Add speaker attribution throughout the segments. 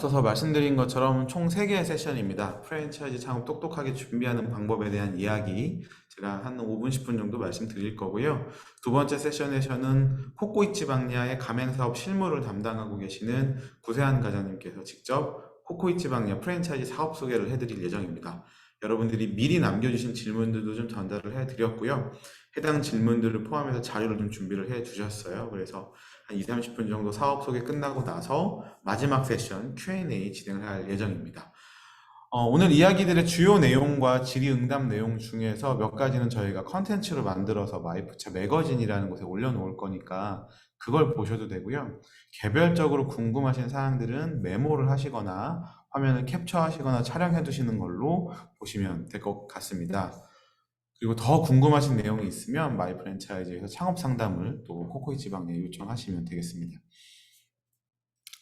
Speaker 1: 앞서서 말씀드린 것처럼 총 3개의 세션입니다. 프랜차이즈 창업 똑똑하게 준비하는 방법에 대한 이야기 제가 한 5분, 10분 정도 말씀드릴 거고요. 두 번째 세션에서는 코코이치 박야의 가맹사업 실무를 담당하고 계시는 구세한 과장님께서 직접 코코이치 박야 프랜차이즈 사업 소개를 해드릴 예정입니다. 여러분들이 미리 남겨주신 질문들도 좀 전달을 해드렸고요. 해당 질문들을 포함해서 자료를 좀 준비를 해 주셨어요. 그래서 한 2, 30분 정도 사업 소개 끝나고 나서 마지막 세션 Q&A 진행을 할 예정입니다. 오늘 이야기들의 주요 내용과 질의응답 내용 중에서 몇 가지는 저희가 컨텐츠로 만들어서 마이프차 매거진이라는 곳에 올려놓을 거니까 그걸 보셔도 되고요. 개별적으로 궁금하신 사항들은 메모를 하시거나 화면을 캡처하시거나 촬영해 두시는 걸로 보시면 될 것 같습니다. 그리고 더 궁금하신 내용이 있으면 마이 프랜차이즈에서 창업 상담을 또 코코이치 방에 요청하시면 되겠습니다.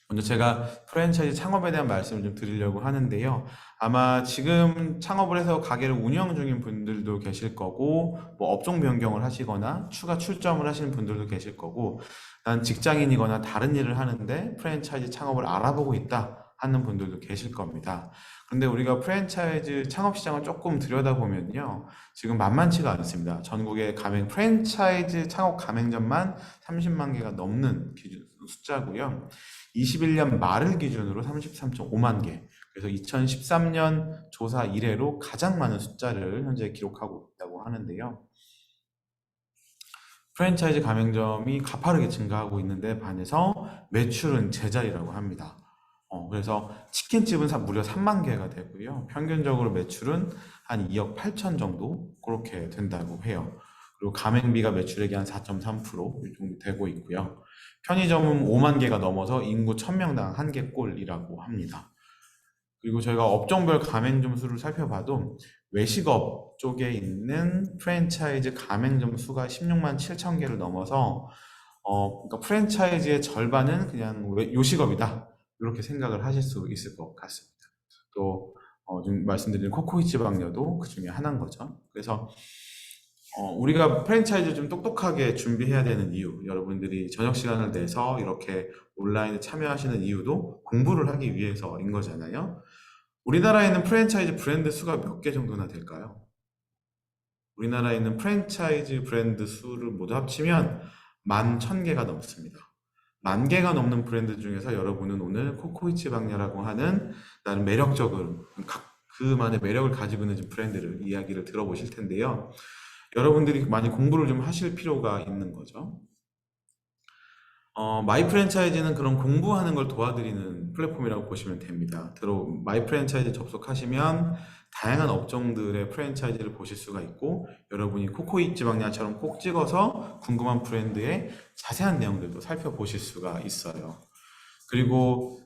Speaker 1: 먼저 제가 프랜차이즈 창업에 대한 말씀을 좀 드리려고 하는데요. 아마 지금 창업을 해서 가게를 운영 중인 분들도 계실 거고, 뭐 업종 변경을 하시거나 추가 출점을 하시는 분들도 계실 거고, 난 직장인이거나 다른 일을 하는데 프랜차이즈 창업을 알아보고 있다 하는 분들도 계실 겁니다. 그런데 우리가 프랜차이즈 창업 시장을 조금 들여다보면요. 지금 만만치가 않습니다. 전국의 프랜차이즈 창업 가맹점만 30만 개가 넘는 숫자고요. 21년 말을 기준으로 33.5만 개. 그래서 2013년 조사 이래로 가장 많은 숫자를 현재 기록하고 있다고 하는데요. 프랜차이즈 가맹점이 가파르게 증가하고 있는데 반해서 매출은 제자리라고 합니다. 그래서 치킨집은 무려 3만 개가 되고요. 평균적으로 매출은 한 2억 8천 정도 그렇게 된다고 해요. 그리고 가맹비가 매출액이 한 4.3% 정도 되고 있고요. 편의점은 5만 개가 넘어서 인구 1000명당 1개꼴이라고 합니다. 그리고 저희가 업종별 가맹점 수를 살펴봐도 외식업 쪽에 있는 프랜차이즈 가맹점 수가 16만 7천 개를 넘어서 그러니까 프랜차이즈의 절반은 그냥 요식업이다. 이렇게 생각을 하실 수 있을 것 같습니다. 또 지금 말씀드린 코코이치 박녀도 그 중에 하나인 거죠. 그래서 우리가 프랜차이즈 좀 똑똑하게 준비해야 되는 이유, 여러분들이 저녁 시간을 내서 이렇게 온라인에 참여하시는 이유도 공부를 하기 위해서인 거잖아요. 우리나라에는 프랜차이즈 브랜드 수가 몇 개 정도나 될까요? 우리나라에 있는 프랜차이즈 브랜드 수를 모두 합치면 11,000개가 넘습니다. 10,000개가 넘는 브랜드 중에서 여러분은 오늘 코코이치 박야라고 하는 나름 매력적인 그만의 매력을 가지고 있는 브랜드를 이야기를 들어보실 텐데요. 여러분들이 많이 공부를 좀 하실 필요가 있는 거죠. 마이 프랜차이즈는 그런 공부하는 걸 도와드리는 플랫폼이라고 보시면 됩니다. 마이 프랜차이즈 접속하시면 다양한 업종들의 프랜차이즈를 보실 수가 있고 여러분이 코코이치 박야처럼 꼭 찍어서 궁금한 브랜드의 자세한 내용들도 살펴보실 수가 있어요. 그리고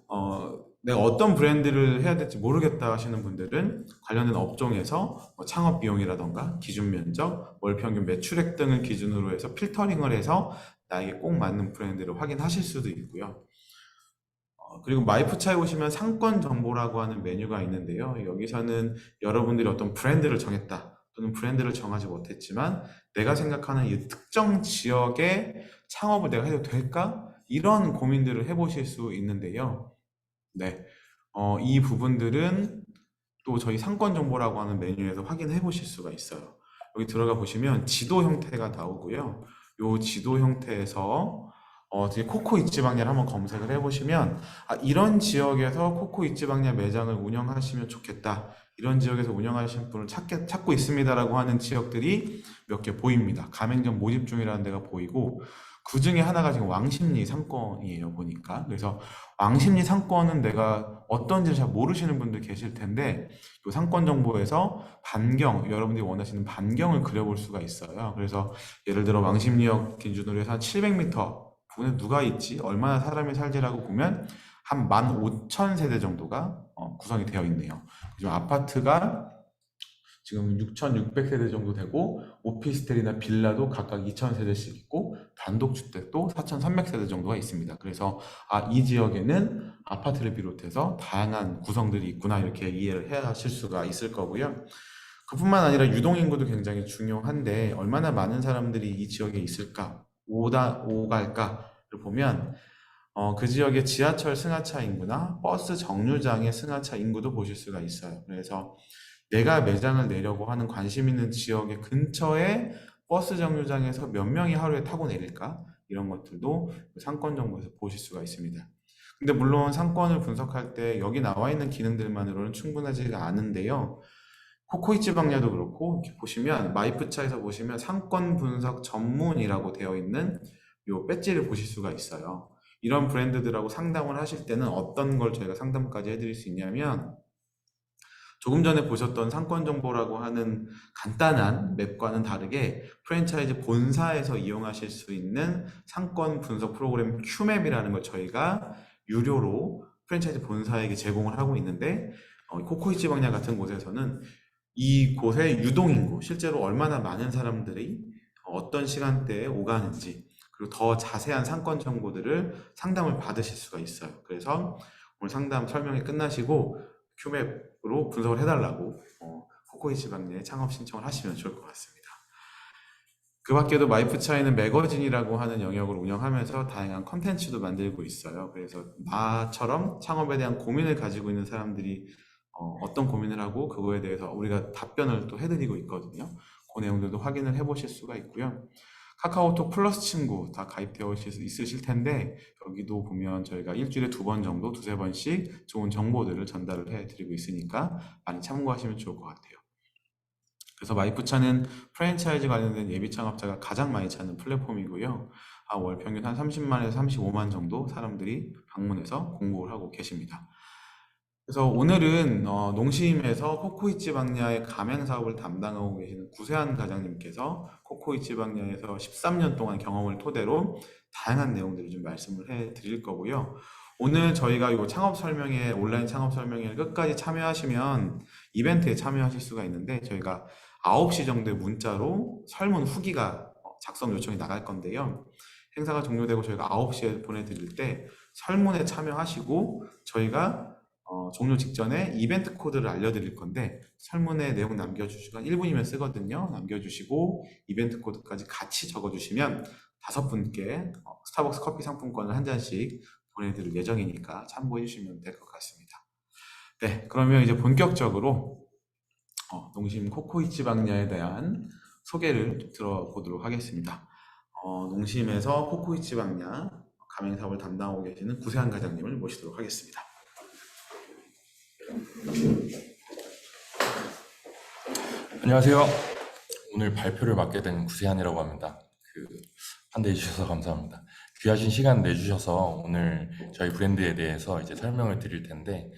Speaker 1: 내가 어떤 브랜드를 해야 될지 모르겠다 하시는 분들은 관련된 업종에서 창업 비용이라던가 기준 면적, 월 평균 매출액 등을 기준으로 해서 필터링을 해서 나에게 꼭 맞는 브랜드를 확인하실 수도 있고요. 그리고 마이프차에 오시면 상권 정보라고 하는 메뉴가 있는데요. 여기서는 여러분들이 어떤 브랜드를 정했다 또는 브랜드를 정하지 못했지만 내가 생각하는 이 특정 지역의 창업을 내가 해도 될까? 이런 고민들을 해보실 수 있는데요. 네, 이 부분들은 또 저희 상권 정보라고 하는 메뉴에서 확인해 보실 수가 있어요. 여기 들어가 보시면 지도 형태가 나오고요. 이 지도 형태에서 뒤에 코코 이치방야를 한번 검색을 해보시면 이런 지역에서 코코 이치방야 매장을 운영하시면 좋겠다. 이런 지역에서 운영하시는 분을 찾고 있습니다라고 하는 지역들이 몇 개 보입니다. 가맹점 모집 중이라는 데가 보이고 그 중에 하나가 지금 왕십리 상권이에요, 보니까. 그래서 왕십리 상권은 내가 어떤지 잘 모르시는 분들 계실 텐데 이 상권 정보에서 여러분들이 원하시는 반경을 그려볼 수가 있어요. 그래서 예를 들어 왕십리역 기준으로 해서 한 700m 부근에 누가 있지, 얼마나 사람이 살지라고 보면 한 15,000세대 정도가 구성이 되어 있네요. 지금 아파트가 지금 6,600세대 정도 되고 오피스텔이나 빌라도 각각 2,000세대씩 있고 단독주택도 4,300세대 정도가 있습니다. 그래서 이 지역에는 아파트를 비롯해서 다양한 구성들이 있구나 이렇게 이해를 해 하실 수가 있을 거고요. 그뿐만 아니라 유동인구도 굉장히 중요한데 얼마나 많은 사람들이 이 지역에 있을까, 오갈까를 보면 그 지역의 지하철 승하차 인구나 버스 정류장의 승하차 인구도 보실 수가 있어요. 그래서 내가 매장을 내려고 하는 관심 있는 지역의 근처에 버스 정류장에서 몇 명이 하루에 타고 내릴까? 이런 것들도 상권 정보에서 보실 수가 있습니다. 근데 물론 상권을 분석할 때 여기 나와 있는 기능들만으로는 충분하지가 않은데요. 코코이치 방야도 그렇고 이렇게 보시면 마이프차에서 보시면 상권 분석 전문이라고 되어 있는 요 배지를 보실 수가 있어요. 이런 브랜드들하고 상담을 하실 때는 어떤 걸 저희가 상담까지 해드릴 수 있냐면 조금 전에 보셨던 상권 정보라고 하는 간단한 맵과는 다르게 프랜차이즈 본사에서 이용하실 수 있는 상권 분석 프로그램 큐맵이라는 걸 저희가 유료로 프랜차이즈 본사에게 제공을 하고 있는데 코코이치 방야 같은 곳에서는 이곳의 유동인구, 실제로 얼마나 많은 사람들이 어떤 시간대에 오가는지 그리고 더 자세한 상권 정보들을 상담을 받으실 수가 있어요. 그래서 오늘 상담 설명이 끝나시고 큐맵으로 분석을 해달라고 코코이치 방야에 창업 신청을 하시면 좋을 것 같습니다. 그 밖에도 마이프차이는 매거진이라고 하는 영역을 운영하면서 다양한 컨텐츠도 만들고 있어요. 그래서 나처럼 창업에 대한 고민을 가지고 있는 사람들이 어떤 고민을 하고 그거에 대해서 우리가 답변을 또 해드리고 있거든요. 그 내용들도 확인을 해보실 수가 있고요. 카카오톡 플러스 친구 다 가입되어 있으실 텐데 여기도 보면 저희가 일주일에 2번 정도, 2~3번씩 좋은 정보들을 전달을 해드리고 있으니까 많이 참고하시면 좋을 것 같아요. 그래서 마이프차는 프랜차이즈 관련된 예비 창업자가 가장 많이 찾는 플랫폼이고요. 월 평균 한 30만에서 35만 정도 사람들이 방문해서 공부를 하고 계십니다. 그래서 오늘은 농심에서 코코이치 방야의 가맹 사업을 담당하고 계시는 구세한 과장님께서 코코이치 방야에서 13년 동안 경험을 토대로 다양한 내용들을 좀 말씀을 해 드릴 거고요. 오늘 저희가 이 창업 설명회, 온라인 창업 설명회를 끝까지 참여하시면 이벤트에 참여하실 수가 있는데 저희가 9시 정도에 문자로 설문 후기가 작성 요청이 나갈 건데요. 행사가 종료되고 저희가 9시에 보내드릴 때 설문에 참여하시고 저희가 종료 직전에 이벤트 코드를 알려드릴 건데 설문에 내용 남겨주시고 한 1분이면 쓰거든요. 남겨주시고 이벤트 코드까지 같이 적어주시면 5분께 스타벅스 커피 상품권을 한 잔씩 보내드릴 예정이니까 참고해 주시면 될 것 같습니다. 네, 그러면 이제 본격적으로 농심 코코이치 방야에 대한 소개를 들어보도록 하겠습니다. 농심에서 코코이치 방야 가맹사업을 담당하고 계시는 구세한 과장님을 모시도록 하겠습니다.
Speaker 2: 안녕하세요. 오늘 발표를 맡게 된 구세한이라고 합니다. 환대해 주셔서 감사합니다. 귀하신 시간 내주셔서 오늘 저희 브랜드에 대해서 이제 설명을 드릴 텐데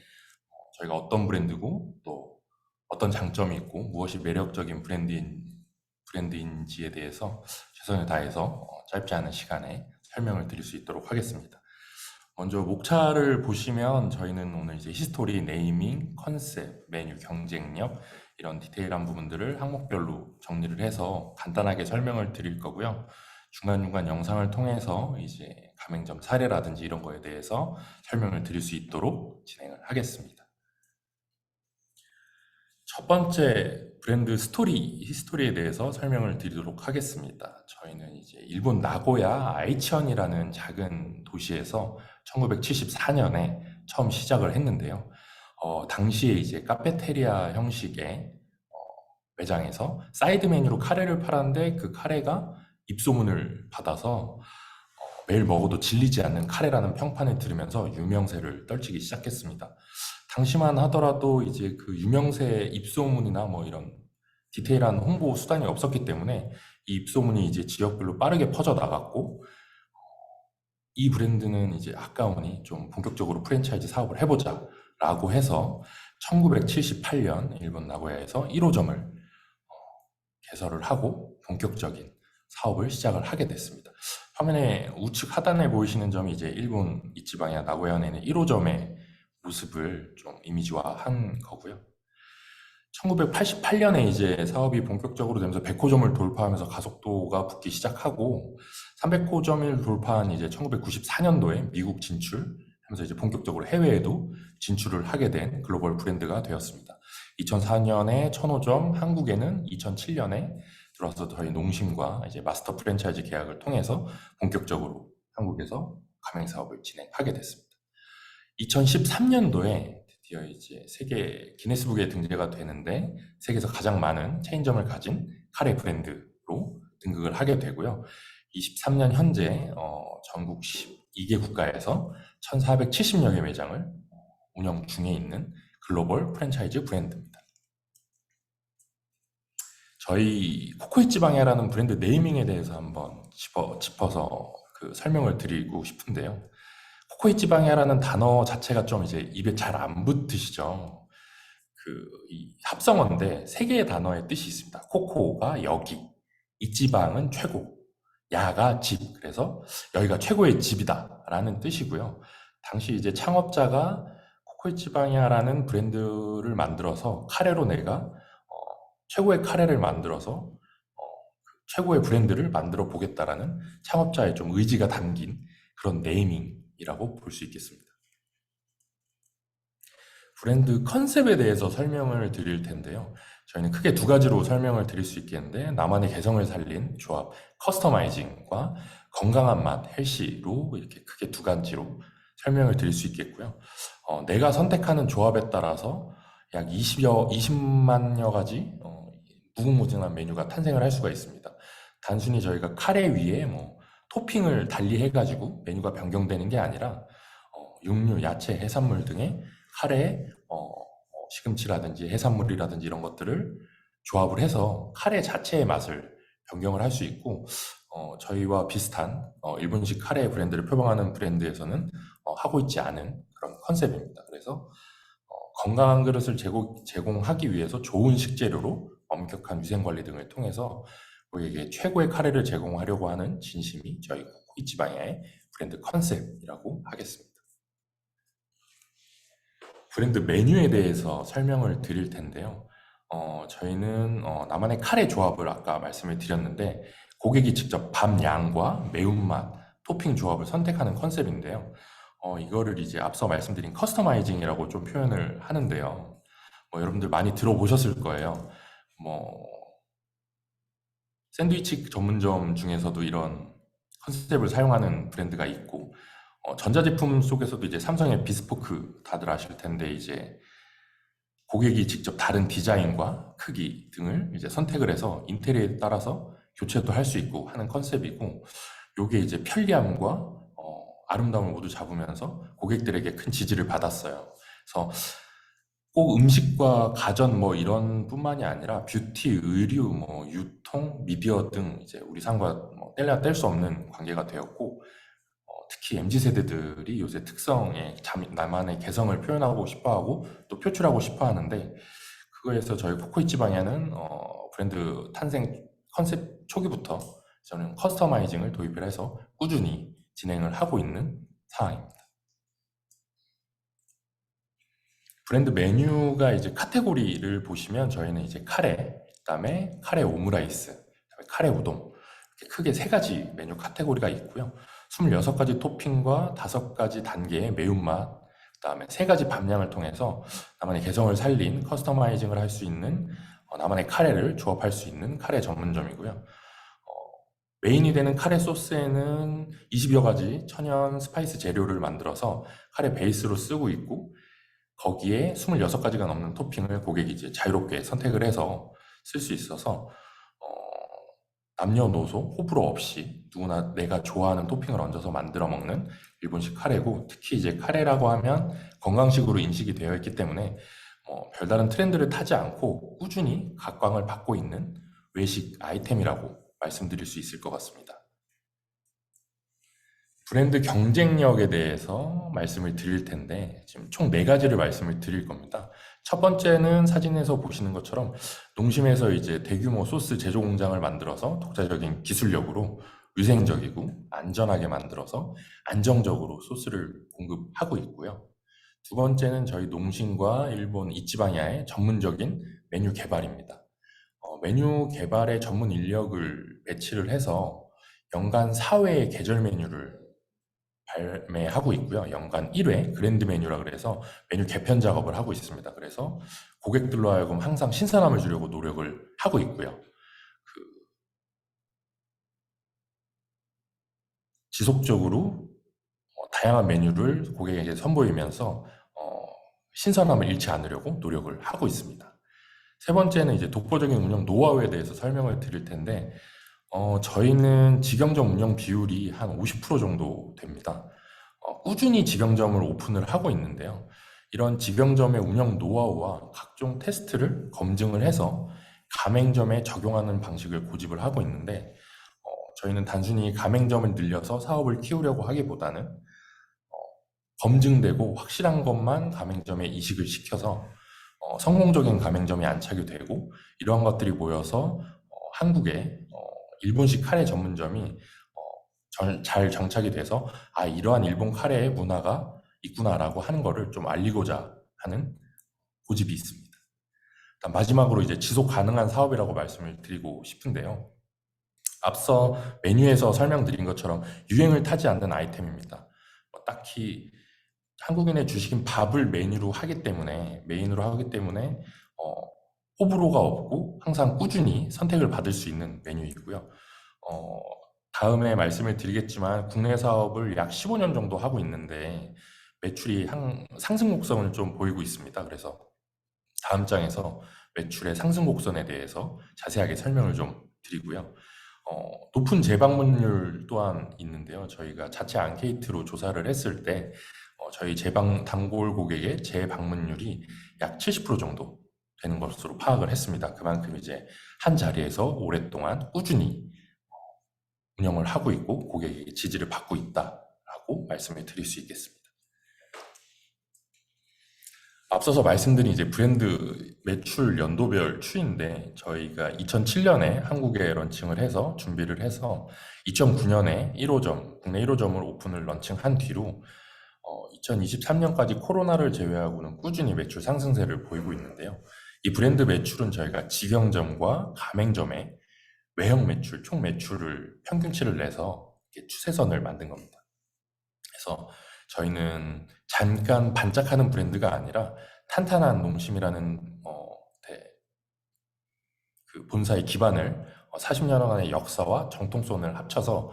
Speaker 2: 저희가 어떤 브랜드고 또 어떤 장점이 있고 무엇이 매력적인 브랜드인지에 대해서 최선을 다해서 짧지 않은 시간에 설명을 드릴 수 있도록 하겠습니다. 먼저 목차를 보시면 저희는 오늘 이제 히스토리, 네이밍, 컨셉, 메뉴, 경쟁력 이런 디테일한 부분들을 항목별로 정리를 해서 간단하게 설명을 드릴 거고요. 중간중간 영상을 통해서 이제 가맹점 사례라든지 이런 거에 대해서 설명을 드릴 수 있도록 진행을 하겠습니다. 첫 번째 브랜드 히스토리에 대해서 설명을 드리도록 하겠습니다. 저희는 이제 일본 나고야 아이치현이라는 작은 도시에서 1974년에 처음 시작을 했는데요. 당시에 이제 카페테리아 형식의 매장에서 사이드 메뉴로 카레를 팔았는데 그 카레가 입소문을 받아서 매일 먹어도 질리지 않는 카레라는 평판을 들으면서 유명세를 떨치기 시작했습니다. 당시만 하더라도 이제 그 유명세 입소문이나 뭐 이런 디테일한 홍보 수단이 없었기 때문에 이 입소문이 이제 지역별로 빠르게 퍼져 나갔고 이 브랜드는 이제 아까우니 좀 본격적으로 프랜차이즈 사업을 해보자 라고 해서 1978년 일본 나고야에서 1호점을 개설을 하고 본격적인 사업을 시작을 하게 됐습니다. 화면에 우측 하단에 보이시는 점이 이제 일본 이치방야 나고야에 있는 1호점의 모습을 좀 이미지화한 거고요. 1988년에 이제 사업이 본격적으로 되면서 100호점을 돌파하면서 가속도가 붙기 시작하고 300호점을 돌파한 이제 1994년도에 미국 진출하면서 이제 본격적으로 해외에도 진출을 하게 된 글로벌 브랜드가 되었습니다. 2004년에 1000호점, 한국에는 2007년에 들어와서 저희 농심과 이제 마스터 프랜차이즈 계약을 통해서 본격적으로 한국에서 가맹 사업을 진행하게 됐습니다. 2013년도에 드디어 이제 세계 기네스북에 등재가 되는데 세계에서 가장 많은 체인점을 가진 카레 브랜드로 등극을 하게 되고요. 23년 현재 전국 12개 국가에서 1,470여 개 매장을 운영 중에 있는 글로벌 프랜차이즈 브랜드입니다. 저희 코코이치 방야라는 브랜드 네이밍에 대해서 한번 짚어서 설명을 드리고 싶은데요. 코코이치 방야라는 단어 자체가 좀 이제 입에 잘 안 붙으시죠? 이 합성어인데 세 개의 단어의 뜻이 있습니다. 코코가 여기, 이치방은 최고, 야가 집. 그래서 여기가 최고의 집이다라는 뜻이고요. 당시 이제 창업자가 코코이치 방야라는 브랜드를 만들어서 카레로 내가 최고의 카레를 만들어서 최고의 브랜드를 만들어 보겠다라는 창업자의 좀 의지가 담긴 그런 네이밍이라고 볼 수 있겠습니다. 브랜드 컨셉에 대해서 설명을 드릴 텐데요. 저희는 크게 두 가지로 설명을 드릴 수 있겠는데 나만의 개성을 살린 조합, 커스터마이징과 건강한 맛, 헬시로 이렇게 크게 두 가지로 설명을 드릴 수 있겠고요. 내가 선택하는 조합에 따라서 약 20만여 가지 무궁무진한 메뉴가 탄생을 할 수가 있습니다. 단순히 저희가 카레 위에 토핑을 달리 해가지고 메뉴가 변경되는 게 아니라 육류, 야채, 해산물 등의 카레에 시금치라든지 해산물이라든지 이런 것들을 조합을 해서 카레 자체의 맛을 변경을 할 수 있고 저희와 비슷한 일본식 카레 브랜드를 표방하는 브랜드에서는 하고 있지 않은 그런 컨셉입니다. 그래서 건강한 그릇을 제공하기 위해서 좋은 식재료로 엄격한 위생관리 등을 통해서 고객에게 최고의 카레를 제공하려고 하는 진심이 저희 코코이치 방야의 브랜드 컨셉이라고 하겠습니다. 브랜드 메뉴에 대해서 설명을 드릴 텐데요. 저희는 나만의 카레 조합을 아까 말씀을 드렸는데 고객이 직접 밥 양과 매운맛, 토핑 조합을 선택하는 컨셉인데요. 이거를 이제 앞서 말씀드린 커스터마이징이라고 좀 표현을 하는데요. 여러분들 많이 들어보셨을 거예요. 샌드위치 전문점 중에서도 이런 컨셉을 사용하는 브랜드가 있고, 전자제품 속에서도 이제 삼성의 비스포크 다들 아실 텐데 이제 고객이 직접 다른 디자인과 크기 등을 이제 선택을 해서 인테리어에 따라서 교체도 할 수 있고 하는 컨셉이고, 요게 이제 편리함과 아름다움을 모두 잡으면서 고객들에게 큰 지지를 받았어요. 그래서 꼭 음식과 가전 이런 뿐만이 아니라 뷰티, 의류, 유통, 미디어 등 이제 우리 삶과 뗄래야 뗄 수 없는 관계가 되었고, 특히 MZ 세대들이 요새 특성에 나만의 개성을 표현하고 싶어하고 또 표출하고 싶어하는데, 그거에서 저희 코코이치 방야는 브랜드 탄생 컨셉 초기부터 저는 커스터마이징을 도입을 해서 꾸준히 진행을 하고 있는 상황입니다. 브랜드 메뉴가 이제 카테고리를 보시면 저희는 이제 카레, 그다음에 카레 오므라이스, 그다음에 카레 우동, 이렇게 크게 세 가지 메뉴 카테고리가 있고요. 26가지 토핑과 5가지 단계의 매운맛, 그다음에 세 가지 밥량을 통해서 나만의 개성을 살린 커스터마이징을 할 수 있는 나만의 카레를 조합할 수 있는 카레 전문점이고요. 메인이 되는 카레 소스에는 20여 가지 천연 스파이스 재료를 만들어서 카레 베이스로 쓰고 있고, 거기에 26가지가 넘는 토핑을 고객이 이제 자유롭게 선택을 해서 쓸 수 있어서 남녀노소 호불호 없이 누구나 내가 좋아하는 토핑을 얹어서 만들어 먹는 일본식 카레고, 특히 이제 카레라고 하면 건강식으로 인식이 되어 있기 때문에 별다른 트렌드를 타지 않고 꾸준히 각광을 받고 있는 외식 아이템이라고 말씀드릴 수 있을 것 같습니다. 브랜드 경쟁력에 대해서 말씀을 드릴 텐데 지금 총 4가지를 말씀을 드릴 겁니다. 첫 번째는 사진에서 보시는 것처럼 농심에서 이제 대규모 소스 제조 공장을 만들어서 독자적인 기술력으로 위생적이고 안전하게 만들어서 안정적으로 소스를 공급하고 있고요. 두 번째는 저희 농심과 일본 이치바야의 전문적인 메뉴 개발입니다. 메뉴 개발에 전문 인력을 배치를 해서 연간 4회의 계절 메뉴를 발매하고 있고요. 연간 1회 그랜드 메뉴라 그래서 메뉴 개편 작업을 하고 있습니다. 그래서 고객들로 하여금 항상 신선함을 주려고 노력을 하고 있고요. 지속적으로 다양한 메뉴를 고객에게 선보이면서 신선함을 잃지 않으려고 노력을 하고 있습니다. 세 번째는 이제 독보적인 운영 노하우에 대해서 설명을 드릴 텐데, 저희는 직영점 운영 비율이 한 50% 정도 됩니다. 꾸준히 직영점을 오픈을 하고 있는데요. 이런 직영점의 운영 노하우와 각종 테스트를 검증을 해서 가맹점에 적용하는 방식을 고집을 하고 있는데, 저희는 단순히 가맹점을 늘려서 사업을 키우려고 하기보다는 검증되고 확실한 것만 가맹점에 이식을 시켜서 성공적인 가맹점이 안착이 되고, 이러한 것들이 모여서 한국에 일본식 카레 전문점이 잘 정착이 돼서 이러한 일본 카레의 문화가 있구나라고 하는 거를 좀 알리고자 하는 고집이 있습니다. 일단 마지막으로 이제 지속 가능한 사업이라고 말씀을 드리고 싶은데요. 앞서 메뉴에서 설명드린 것처럼 유행을 타지 않는 아이템입니다. 딱히 한국인의 주식인 밥을 메인으로 하기 때문에 호불호가 없고 항상 꾸준히 선택을 받을 수 있는 메뉴이고요. 다음에 말씀을 드리겠지만 국내 사업을 약 15년 정도 하고 있는데 매출이 상승 곡선을 좀 보이고 있습니다. 그래서 다음 장에서 매출의 상승 곡선에 대해서 자세하게 설명을 좀 드리고요. 높은 재방문율 또한 있는데요. 저희가 자체 앙케이트로 조사를 했을 때 저희 단골 고객의 재방문율이 약 70% 정도 되는 것으로 파악을 했습니다. 그만큼 이제 한 자리에서 오랫동안 꾸준히 운영을 하고 있고 고객에게 지지를 받고 있다라고 말씀을 드릴 수 있겠습니다. 앞서서 말씀드린 이제 브랜드 매출 연도별 추이인데, 저희가 2007년에 한국에 런칭을 해서 준비를 해서 2009년에 1호점, 국내 1호점을 오픈을 런칭한 뒤로 2023년까지 코로나를 제외하고는 꾸준히 매출 상승세를 보이고 있는데요. 이 브랜드 매출은 저희가 직영점과 가맹점의 외형 매출, 총 매출을 평균치를 내서 이렇게 추세선을 만든 겁니다. 그래서 저희는 잠깐 반짝하는 브랜드가 아니라 탄탄한 농심이라는 그 본사의 기반을 40년간의 역사와 정통성을 합쳐서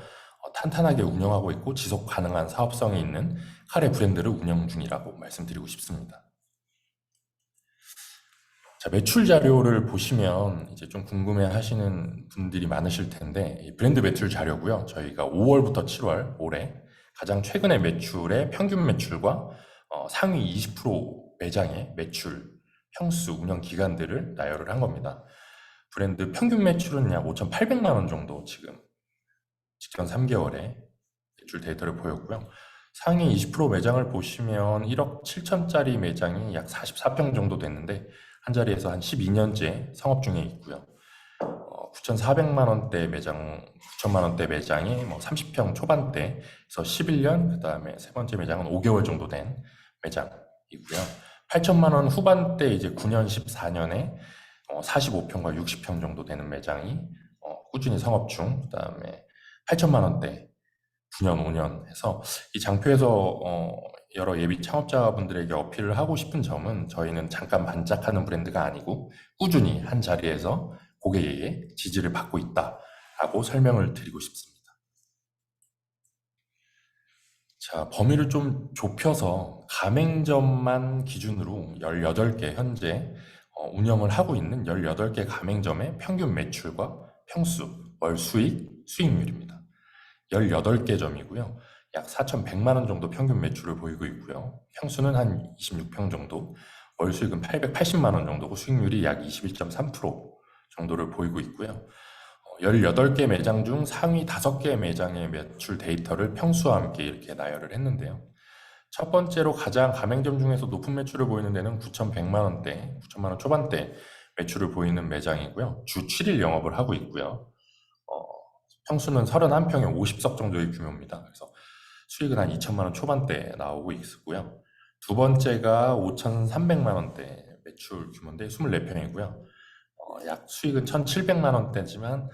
Speaker 2: 탄탄하게 운영하고 있고 지속 가능한 사업성이 있는 카레 브랜드를 운영 중이라고 말씀드리고 싶습니다. 자, 매출 자료를 보시면 이제 좀 궁금해 하시는 분들이 많으실 텐데, 이 브랜드 매출 자료고요. 저희가 5월부터 7월 올해 가장 최근의 매출의 평균 매출과 상위 20% 매장의 매출, 평수, 운영 기간들을 나열을 한 겁니다. 브랜드 평균 매출은 약 5,800만 원 정도 지금 직전 3개월에 매출 데이터를 보였고요. 상위 20% 매장을 보시면 1억 7천짜리 매장이 약 44평 정도 됐는데 한 자리에서 한 12년째 성업 중에 있고요. 9,400만 원대 매장, 9천만 원대 매장이 30평 초반대에서 11년, 그 다음에 세 번째 매장은 5개월 정도 된 매장이고요. 8천만 원 후반대 이제 9년, 14년에 45평과 60평 정도 되는 매장이 꾸준히 성업 중, 그 다음에 8천만 원대 9년, 5년 해서 이 장표에서 여러 예비 창업자분들에게 어필을 하고 싶은 점은, 저희는 잠깐 반짝하는 브랜드가 아니고 꾸준히 한 자리에서 고객에게 지지를 받고 있다라고 설명을 드리고 싶습니다. 자, 범위를 좀 좁혀서 가맹점만 기준으로 18개 현재 운영을 하고 있는 18개 가맹점의 평균 매출과 평수, 월 수익, 수익률입니다. 18개 점이고요. 약 4,100만 원 정도 평균 매출을 보이고 있고요. 평수는 한 26평 정도, 월 수익은 880만 원 정도고 수익률이 약 21.3% 정도를 보이고 있고요. 18개 매장 중 상위 5개 매장의 매출 데이터를 평수와 함께 이렇게 나열을 했는데요. 첫 번째로 가장 가맹점 중에서 높은 매출을 보이는 데는 9,100만 원대, 9천만 원 초반대 매출을 보이는 매장이고요. 주 7일 영업을 하고 있고요. 평수는 31평에 50석 정도의 규모입니다. 그래서 수익은 한 2천만 원 초반대 나오고 있고요. 두 번째가 5,300만 원대 매출 규모인데 24평이고요. 약 수익은 1,700만 원대지만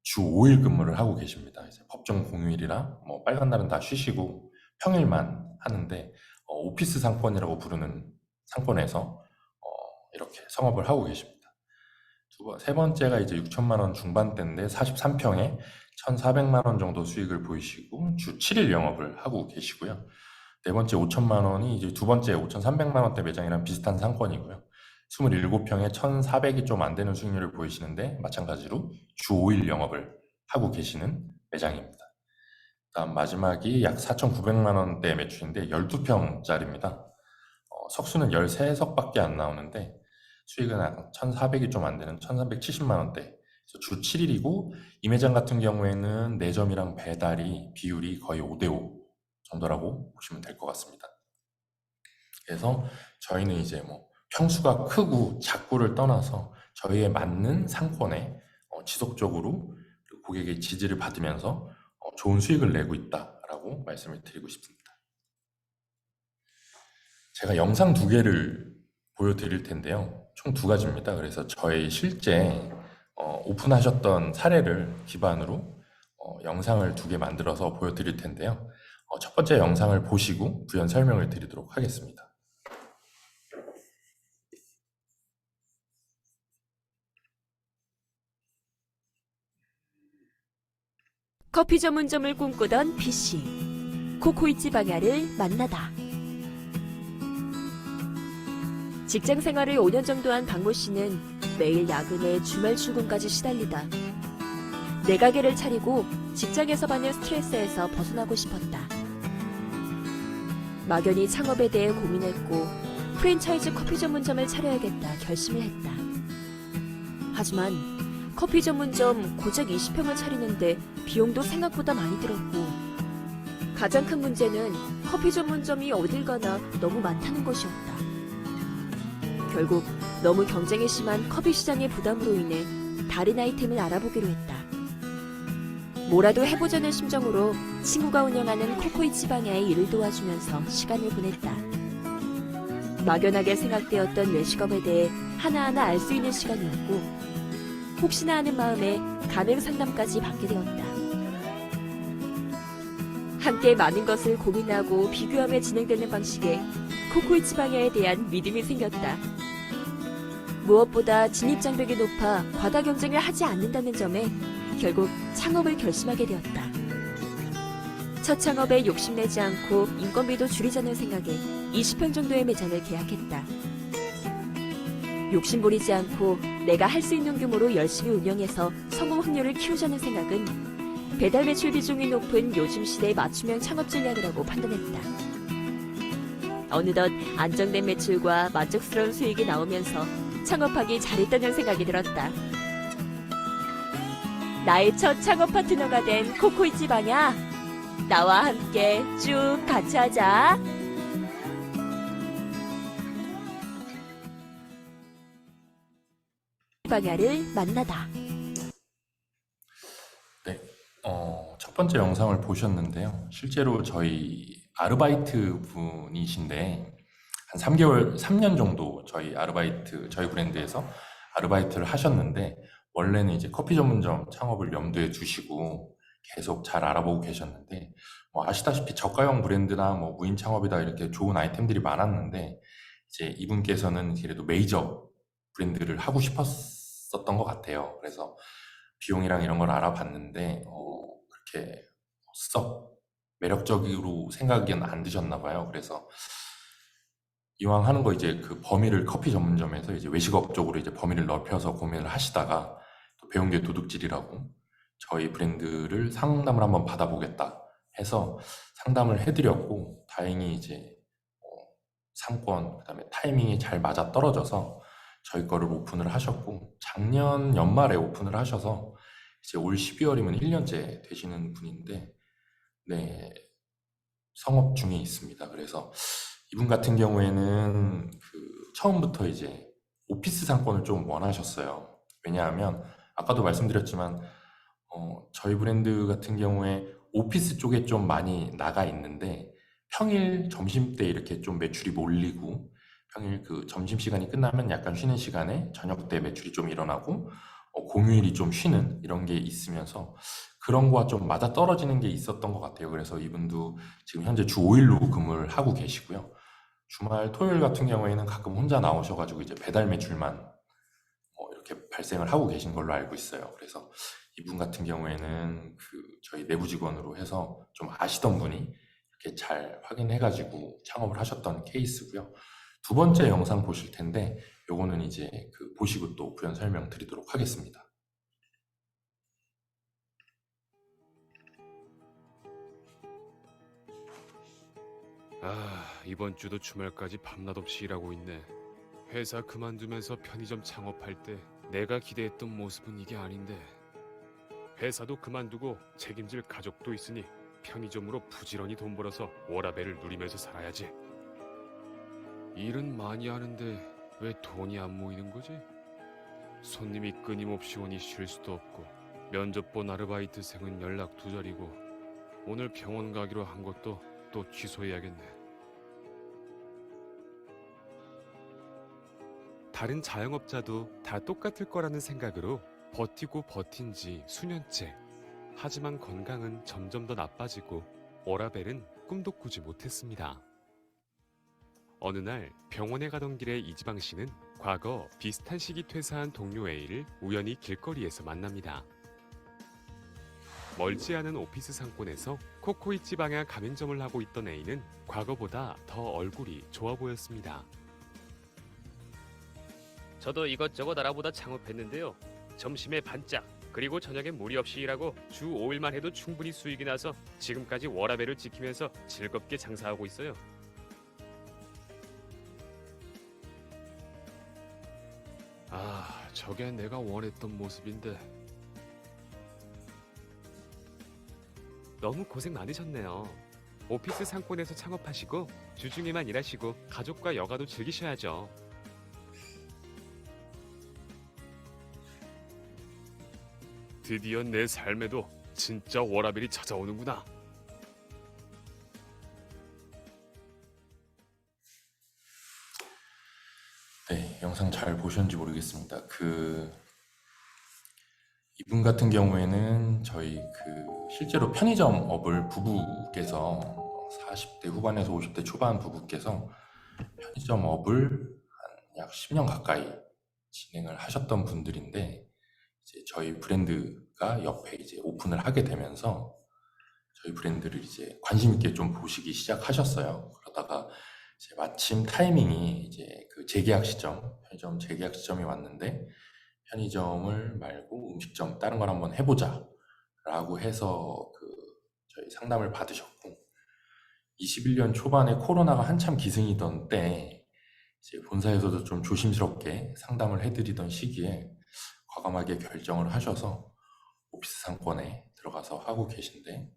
Speaker 2: 주 5일 근무를 하고 계십니다. 이제 법정 공휴일이라 빨간 날은 다 쉬시고 평일만 하는데 오피스 상권이라고 부르는 상권에서 이렇게 성업을 하고 계십니다. 세 번째가 이제 6천만 원 중반대인데 43평에 1,400만 원 정도 수익을 보이시고 주 7일 영업을 하고 계시고요. 네 번째 5천만 원이 이제 두 번째 5,300만 원대 매장이랑 비슷한 상권이고요. 27평에 1,400이 좀 안 되는 수익률을 보이시는데 마찬가지로 주 5일 영업을 하고 계시는 매장입니다. 다음 마지막이 약 4,900만 원대 매출인데 12평짜리입니다. 석수는 13석밖에 안 나오는데 수익은 한 1,400이 좀 안 되는 1,370만 원대. 그래서 주 7일이고 이 매장 같은 경우에는 내점이랑 배달이 비율이 거의 5대5 정도라고 보시면 될 것 같습니다. 그래서 저희는 이제 뭐 평수가 크고 작고를 떠나서 저희에 맞는 상권에 지속적으로 그 고객의 지지를 받으면서 좋은 수익을 내고 있다라고 말씀을 드리고 싶습니다. 제가 영상 두 개를 보여드릴 텐데요. 총 두 가지입니다. 그래서 저희 실제 오픈하셨던 사례를 기반으로 영상을 두 개 만들어서 보여드릴 텐데요. 첫 번째 영상을 보시고 부연 설명을 드리도록 하겠습니다.
Speaker 3: 커피 전문점을 꿈꾸던 B씨. 코코이치 방야를 만나다. 직장 생활을 5년 정도 한 박모 씨는 매일 야근에 주말 출근까지 시달리다 내 가게를 차리고 직장에서 받는 스트레스에서 벗어나고 싶었다. 막연히 창업에 대해 고민했고 프랜차이즈 커피 전문점을 차려야겠다 결심을 했다. 하지만 커피 전문점 고작 20평을 차리는데 비용도 생각보다 많이 들었고 가장 큰 문제는 커피 전문점이 어딜 가나 너무 많다는 것이었다. 결국 너무 경쟁이 심한 커피 시장의 부담으로 인해 다른 아이템을 알아보기로 했다. 뭐라도 해보자는 심정으로 친구가 운영하는 코코이치 방야의 일을 도와주면서 시간을 보냈다. 막연하게 생각되었던 외식업에 대해 하나하나 알 수 있는 시간이었고 혹시나 하는 마음에 가맹 상담까지 받게 되었다. 함께 많은 것을 고민하고 비교하며 진행되는 방식에 코코이치 방야에 대한 믿음이 생겼다. 무엇보다 진입장벽이 높아 과다 경쟁을 하지 않는다는 점에 결국 창업을 결심하게 되었다. 첫 창업에 욕심내지 않고 인건비도 줄이자는 생각에 20평 정도의 매장을 계약했다. 욕심부리지 않고 내가 할 수 있는 규모로 열심히 운영해서 성공 확률을 키우자는 생각은 배달 매출 비중이 높은 요즘 시대의 맞춤형 창업 전략이라고 판단했다. 어느덧 안정된 매출과 만족스러운 수익이 나오면서 창업하기 잘했다는 생각이 들었다. 나의 첫 창업 파트너가 된 코코이치 방야, 나와 함께 쭉 같이 하자. 방야를 만나다.
Speaker 2: 네, 첫 번째 영상을 보셨는데요. 실제로 저희 아르바이트 분이신데 한 3개월, 3년 정도 저희 브랜드에서 아르바이트를 하셨는데 원래는 이제 커피 전문점 창업을 염두에 두시고 계속 잘 알아보고 계셨는데 아시다시피 저가형 브랜드나 뭐 무인 창업이다 이렇게 좋은 아이템들이 많았는데 이제 이분께서는 그래도 메이저 브랜드를 하고 싶었었던 것 같아요. 그래서 비용이랑 이런 걸 알아봤는데 그렇게 썩 매력적으로 생각이 안 드셨나 봐요. 그래서 이왕 하는 거 이제 그 범위를 커피 전문점에서 이제 외식업 쪽으로 이제 범위를 넓혀서 고민을 하시다가 또 배운 게 도둑질이라고 저희 브랜드를 상담을 한번 받아보겠다 해서 상담을 해드렸고 다행히 이제 상권 그다음에 타이밍이 잘 맞아 떨어져서 저희 거를 오픈을 하셨고 작년 연말에 오픈을 하셔서 이제 올 12월이면 1년째 되시는 분인데 네 성업 중에 있습니다. 그래서 이분 같은 경우에는 처음부터 이제 오피스 상권을 좀 원하셨어요. 왜냐하면 아까도 말씀드렸지만 저희 브랜드 같은 경우에 오피스 쪽에 좀 많이 나가 있는데 평일 점심때 이렇게 좀 매출이 몰리고 평일 그 점심시간이 끝나면 약간 쉬는 시간에 저녁 때 매출이 좀 일어나고 공휴일이 좀 쉬는 이런 게 있으면서 그런 거와 좀 맞아떨어지는 게 있었던 것 같아요. 그래서 이분도 지금 현재 주 5일로 근무를 하고 계시고요. 주말 토요일 같은 경우에는 가끔 혼자 나오셔가지고 이제 배달 매출만 이렇게 발생을 하고 계신 걸로 알고 있어요. 그래서 이분 같은 경우에는 저희 내부 직원으로 해서 좀 아시던 분이 이렇게 잘 확인해가지고 창업을 하셨던 케이스고요. 두 번째 영상 보실 텐데 요거는 이제 보시고 또 부연 설명 드리도록 하겠습니다.
Speaker 4: 이번 주도 주말까지 밤낮 없이 일하고 있네. 회사 그만두면서 편의점 창업할 때 내가 기대했던 모습은 이게 아닌데. 회사도 그만두고 책임질 가족도 있으니 편의점으로 부지런히 돈 벌어서 워라밸을 누리면서 살아야지. 일은 많이 하는데 왜 돈이 안 모이는 거지? 손님이 끊임없이 오니 쉴 수도 없고, 면접 본 아르바이트생은 연락 두절이고, 오늘 병원 가기로 한 것도 또 취소해야겠네. 다른 자영업자도 다 똑같을 거라는 생각으로 버티고 버틴 지 수년째. 하지만 건강은 점점 더 나빠지고 워라밸은 꿈도 꾸지 못했습니다. 어느 날 병원에 가던 길에 이지방 씨는 과거 비슷한 시기 퇴사한 동료 A를 우연히 길거리에서 만납니다. 멀지 않은 오피스 상권에서 코코이치 방향 가맹점을 하고 있던 A는 과거보다 더 얼굴이 좋아 보였습니다.
Speaker 5: 저도 이것저것 알아보다 창업했는데요. 점심에 반짝, 그리고 저녁에 무리 없이 일하고 주 5일만 해도 충분히 수익이 나서 지금까지 워라밸을 지키면서 즐겁게 장사하고 있어요.
Speaker 4: 저게 내가 원했던 모습인데.
Speaker 5: 너무 고생 많으셨네요. 오피스 상권에서 창업하시고 주중에만 일하시고 가족과 여가도 즐기셔야죠.
Speaker 4: 드디어 내 삶에도 진짜 워라밸이 찾아오는구나.
Speaker 2: 네, 영상 잘 보셨는지 모르겠습니다. 이분 같은 경우에는 저희 실제로 편의점 업을 부부께서 40대 후반에서 50대 초반 부부께서 편의점 업을 한 약 10년 가까이 진행을 하셨던 분들인데, 이제 저희 브랜드가 옆에 이제 오픈을 하게 되면서 저희 브랜드를 이제 관심 있게 좀 보시기 시작하셨어요. 그러다가 이제 마침 타이밍이 이제 재계약 시점, 편의점 재계약 시점이 왔는데, 편의점을 말고 음식점 다른 걸 한번 해보자 라고 해서 저희 상담을 받으셨고, 21년 초반에 코로나가 한참 기승이던 때 이제 본사에서도 좀 조심스럽게 상담을 해드리던 시기에 과감하게 결정을 하셔서 오피스 상권에 들어가서 하고 계신데,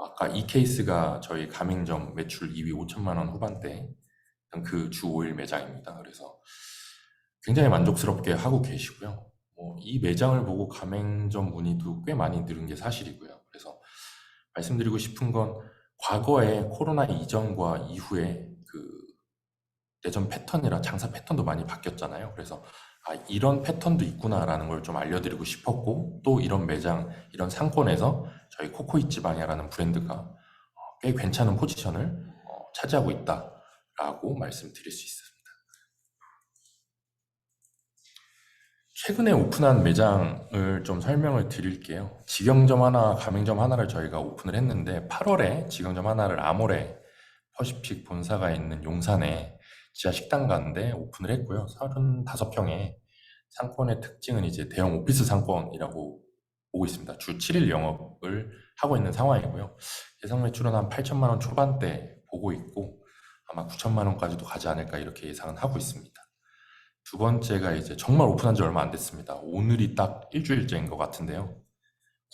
Speaker 2: 아까 이 케이스가 저희 가맹점 매출 2위 5천만 원 후반대 주 5일 매장입니다. 그래서 굉장히 만족스럽게 하고 계시고요. 이 매장을 보고 가맹점 문의도 꽤 많이 늘은 게 사실이고요. 그래서 말씀드리고 싶은 건 과거에 코로나 이전과 이후에 내점 패턴이라 장사 패턴도 많이 바뀌었잖아요. 그래서 이런 패턴도 있구나라는 걸 좀 알려드리고 싶었고, 또 이런 매장, 이런 상권에서 저희 코코이치 방야라는 브랜드가 꽤 괜찮은 포지션을 차지하고 있다라고 말씀드릴 수 있습니다. 최근에 오픈한 매장을 좀 설명을 드릴게요. 직영점 하나, 가맹점 하나를 저희가 오픈을 했는데, 8월에 직영점 하나를 아모레 퍼시픽 본사가 있는 용산에 지하 식당 가운데 오픈을 했고요. 35평에 상권의 특징은 이제 대형 오피스 상권이라고 보고 있습니다. 주 7일 영업을 하고 있는 상황이고요. 예상 매출은 한 8천만 원 초반대 보고 있고, 아마 9천만 원까지도 가지 않을까 이렇게 예상은 하고 있습니다. 두 번째가 이제 정말 오픈한 지 얼마 안 됐습니다. 오늘이 딱 일주일째인 것 같은데요.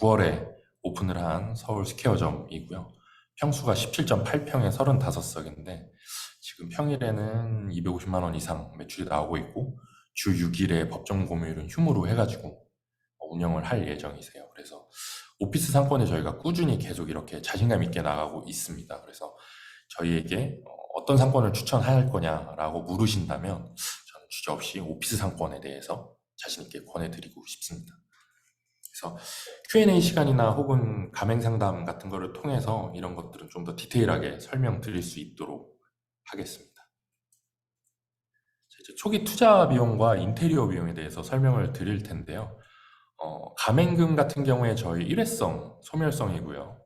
Speaker 2: 9월에 오픈을 한 서울 스퀘어점이고요. 평수가 17.8평에 35석인데 지금 평일에는 250만 원 이상 매출이 나오고 있고, 주 6일에 법정 공휴일은 휴무로 해가지고 운영을 할 예정이세요. 그래서 오피스 상권에 저희가 꾸준히 계속 이렇게 자신감 있게 나가고 있습니다. 그래서 저희에게 어떤 상권을 추천할 거냐라고 물으신다면 저는 주저없이 오피스 상권에 대해서 자신 있게 권해드리고 싶습니다. 그래서 Q&A 시간이나 혹은 가맹 상담 같은 거를 통해서 이런 것들은 좀 더 디테일하게 설명드릴 수 있도록 하겠습니다. 이제 초기 투자 비용과 인테리어 비용에 대해서 설명을 드릴 텐데요. 가맹금 같은 경우에 저희 일회성 소멸성이고요.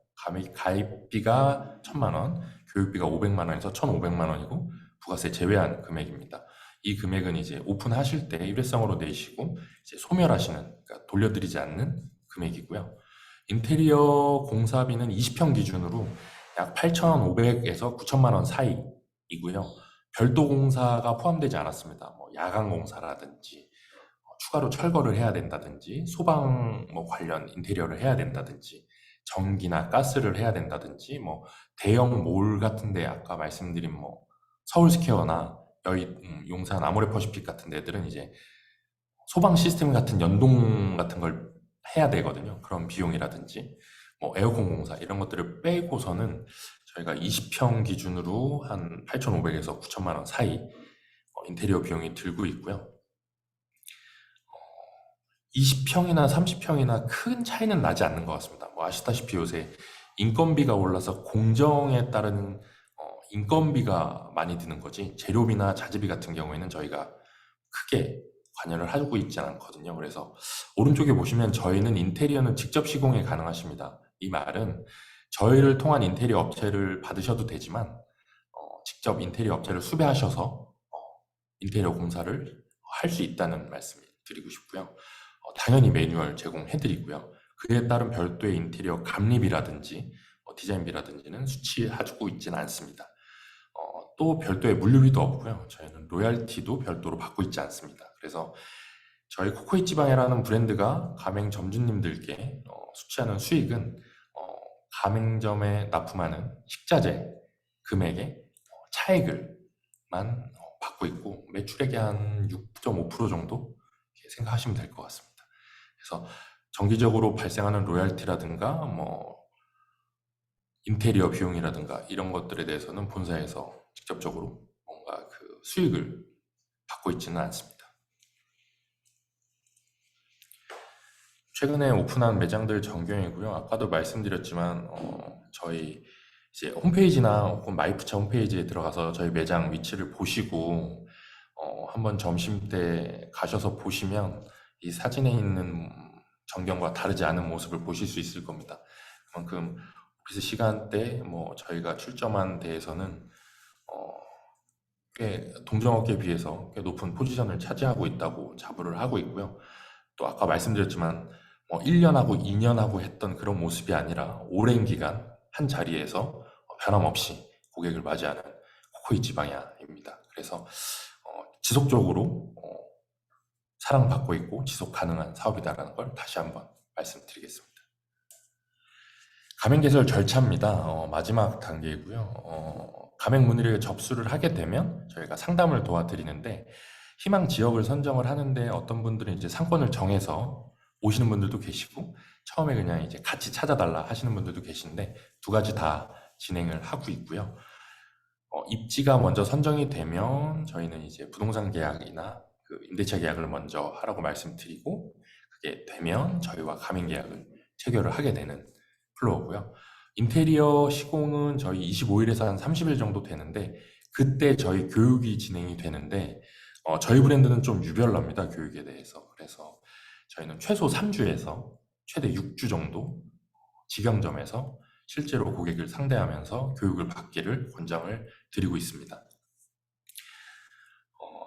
Speaker 2: 가입비가 1,000만 원, 교육비가 500만 원에서 1,500만 원이고 부가세 제외한 금액입니다. 이 금액은 이제 오픈하실 때 일회성으로 내시고 이제 소멸하시는, 그러니까 돌려드리지 않는 금액이고요. 인테리어 공사비는 20평 기준으로 약 8,500에서 9천만 원 사이이고요. 별도 공사가 포함되지 않았습니다. 뭐 야간 공사라든지 추가로 철거를 해야 된다든지 소방 뭐 관련 인테리어를 해야 된다든지 전기나 가스를 해야 된다든지 뭐 대형 몰 같은데 아까 말씀드린 뭐 서울스퀘어나 용산 아모레퍼시픽 같은 데들은 이제 소방 시스템 같은 연동 같은 걸 해야 되거든요. 그런 비용이라든지 뭐 에어컨 공사 이런 것들을 빼고서는 저희가 20평 기준으로 한 8,500에서 9천만 원 사이 인테리어 비용이 들고 있고요. 20평이나 30평이나 큰 차이는 나지 않는 것 같습니다. 뭐 아시다시피 요새 인건비가 올라서 공정에 따른 인건비가 많이 드는 거지 재료비나 자재비 같은 경우에는 저희가 크게 관여를 하고 있지 않거든요. 그래서 오른쪽에 보시면 저희는 인테리어는 직접 시공이 가능하십니다. 이 말은 저희를 통한 인테리어 업체를 받으셔도 되지만 직접 인테리어 업체를 수배하셔서 인테리어 공사를 할 수 있다는 말씀을 드리고 싶고요. 당연히 매뉴얼 제공해드리고요. 그에 따른 별도의 인테리어 감립이라든지 디자인비라든지는 수취해주고 있지는 않습니다. 또 별도의 물류비도 없고요. 저희는 로얄티도 별도로 받고 있지 않습니다. 그래서 저희 코코잇 지방이라는 브랜드가 가맹 점주님들께 수취하는 수익은 가맹점에 납품하는 식자재 금액의 차액을만 받고 있고 매출액의 한 6.5% 정도 이렇게 생각하시면 될 것 같습니다. 그래서 정기적으로 발생하는 로얄티라든가 뭐 인테리어 비용이라든가 이런 것들에 대해서는 본사에서 직접적으로 뭔가 그 수익을 받고 있지는 않습니다. 최근에 오픈한 매장들 전경이고요. 아까도 말씀드렸지만 저희 이제 홈페이지나 혹은 마이프차 홈페이지에 들어가서 저희 매장 위치를 보시고 한번 점심때 가셔서 보시면 이 사진에 있는 전경과 다르지 않은 모습을 보실 수 있을 겁니다. 그만큼 오피스 시간대 뭐 저희가 출점한 데에서는 꽤 동종업계에 비해서 꽤 높은 포지션을 차지하고 있다고 자부를 하고 있고요. 또 아까 말씀드렸지만 1년하고 2년하고 했던 그런 모습이 아니라 오랜 기간 한 자리에서 변함없이 고객을 맞이하는 코코잇 지방야입니다. 그래서 지속적으로 사랑받고 있고 지속 가능한 사업이다라는 걸 다시 한번 말씀드리겠습니다. 가맹 개설 절차입니다. 마지막 단계이고요. 가맹 문의를 접수를 하게 되면 저희가 상담을 도와드리는데 희망 지역을 선정을 하는데 어떤 분들은 이제 상권을 정해서 오시는 분들도 계시고 처음에 그냥 이제 같이 찾아달라 하시는 분들도 계신데 두 가지 다 진행을 하고 있고요. 입지가 먼저 선정이 되면 저희는 이제 부동산 계약이나 그 임대차 계약을 먼저 하라고 말씀드리고 그게 되면 저희와 가맹 계약을 체결을 하게 되는 플로어고요. 인테리어 시공은 저희 25일에서 한 30일 정도 되는데 그때 저희 교육이 진행이 되는데 저희 브랜드는 좀 유별납니다. 교육에 대해서. 그래서 저희는 최소 3주에서 최대 6주 정도 직영점에서 실제로 고객을 상대하면서 교육을 받기를 권장을 드리고 있습니다.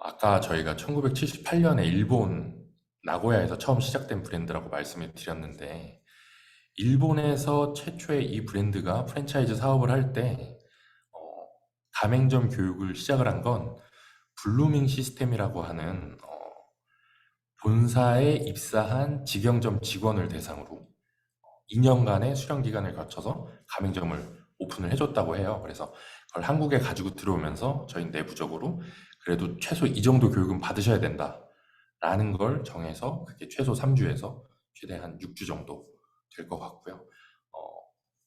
Speaker 2: 아까 저희가 1978년에 일본 나고야에서 처음 시작된 브랜드라고 말씀을 드렸는데 일본에서 최초의 이 브랜드가 프랜차이즈 사업을 할 때 가맹점 교육을 시작을 한 건 블루밍 시스템이라고 하는 본사에 입사한 직영점 직원을 대상으로 2년간의 수련 기간을 거쳐서 가맹점을 오픈을 해줬다고 해요. 그래서 그걸 한국에 가지고 들어오면서 저희 내부적으로 그래도 최소 이 정도 교육은 받으셔야 된다라는 걸 정해서 그게 최소 3주에서 최대 한 6주 정도 될 것 같고요.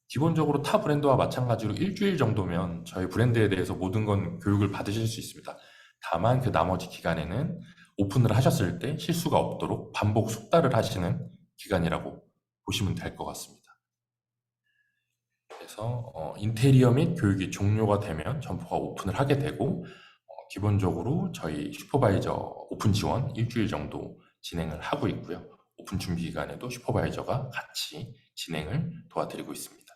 Speaker 2: 기본적으로 타 브랜드와 마찬가지로 일주일 정도면 저희 브랜드에 대해서 모든 건 교육을 받으실 수 있습니다. 다만 그 나머지 기간에는 오픈을 하셨을 때 실수가 없도록 반복 숙달을 하시는 기간이라고 보시면 될 것 같습니다. 그래서 인테리어 및 교육이 종료가 되면 점포가 오픈을 하게 되고 기본적으로 저희 슈퍼바이저 오픈 지원 일주일 정도 진행을 하고 있고요. 오픈 준비 기간에도 슈퍼바이저가 같이 진행을 도와드리고 있습니다.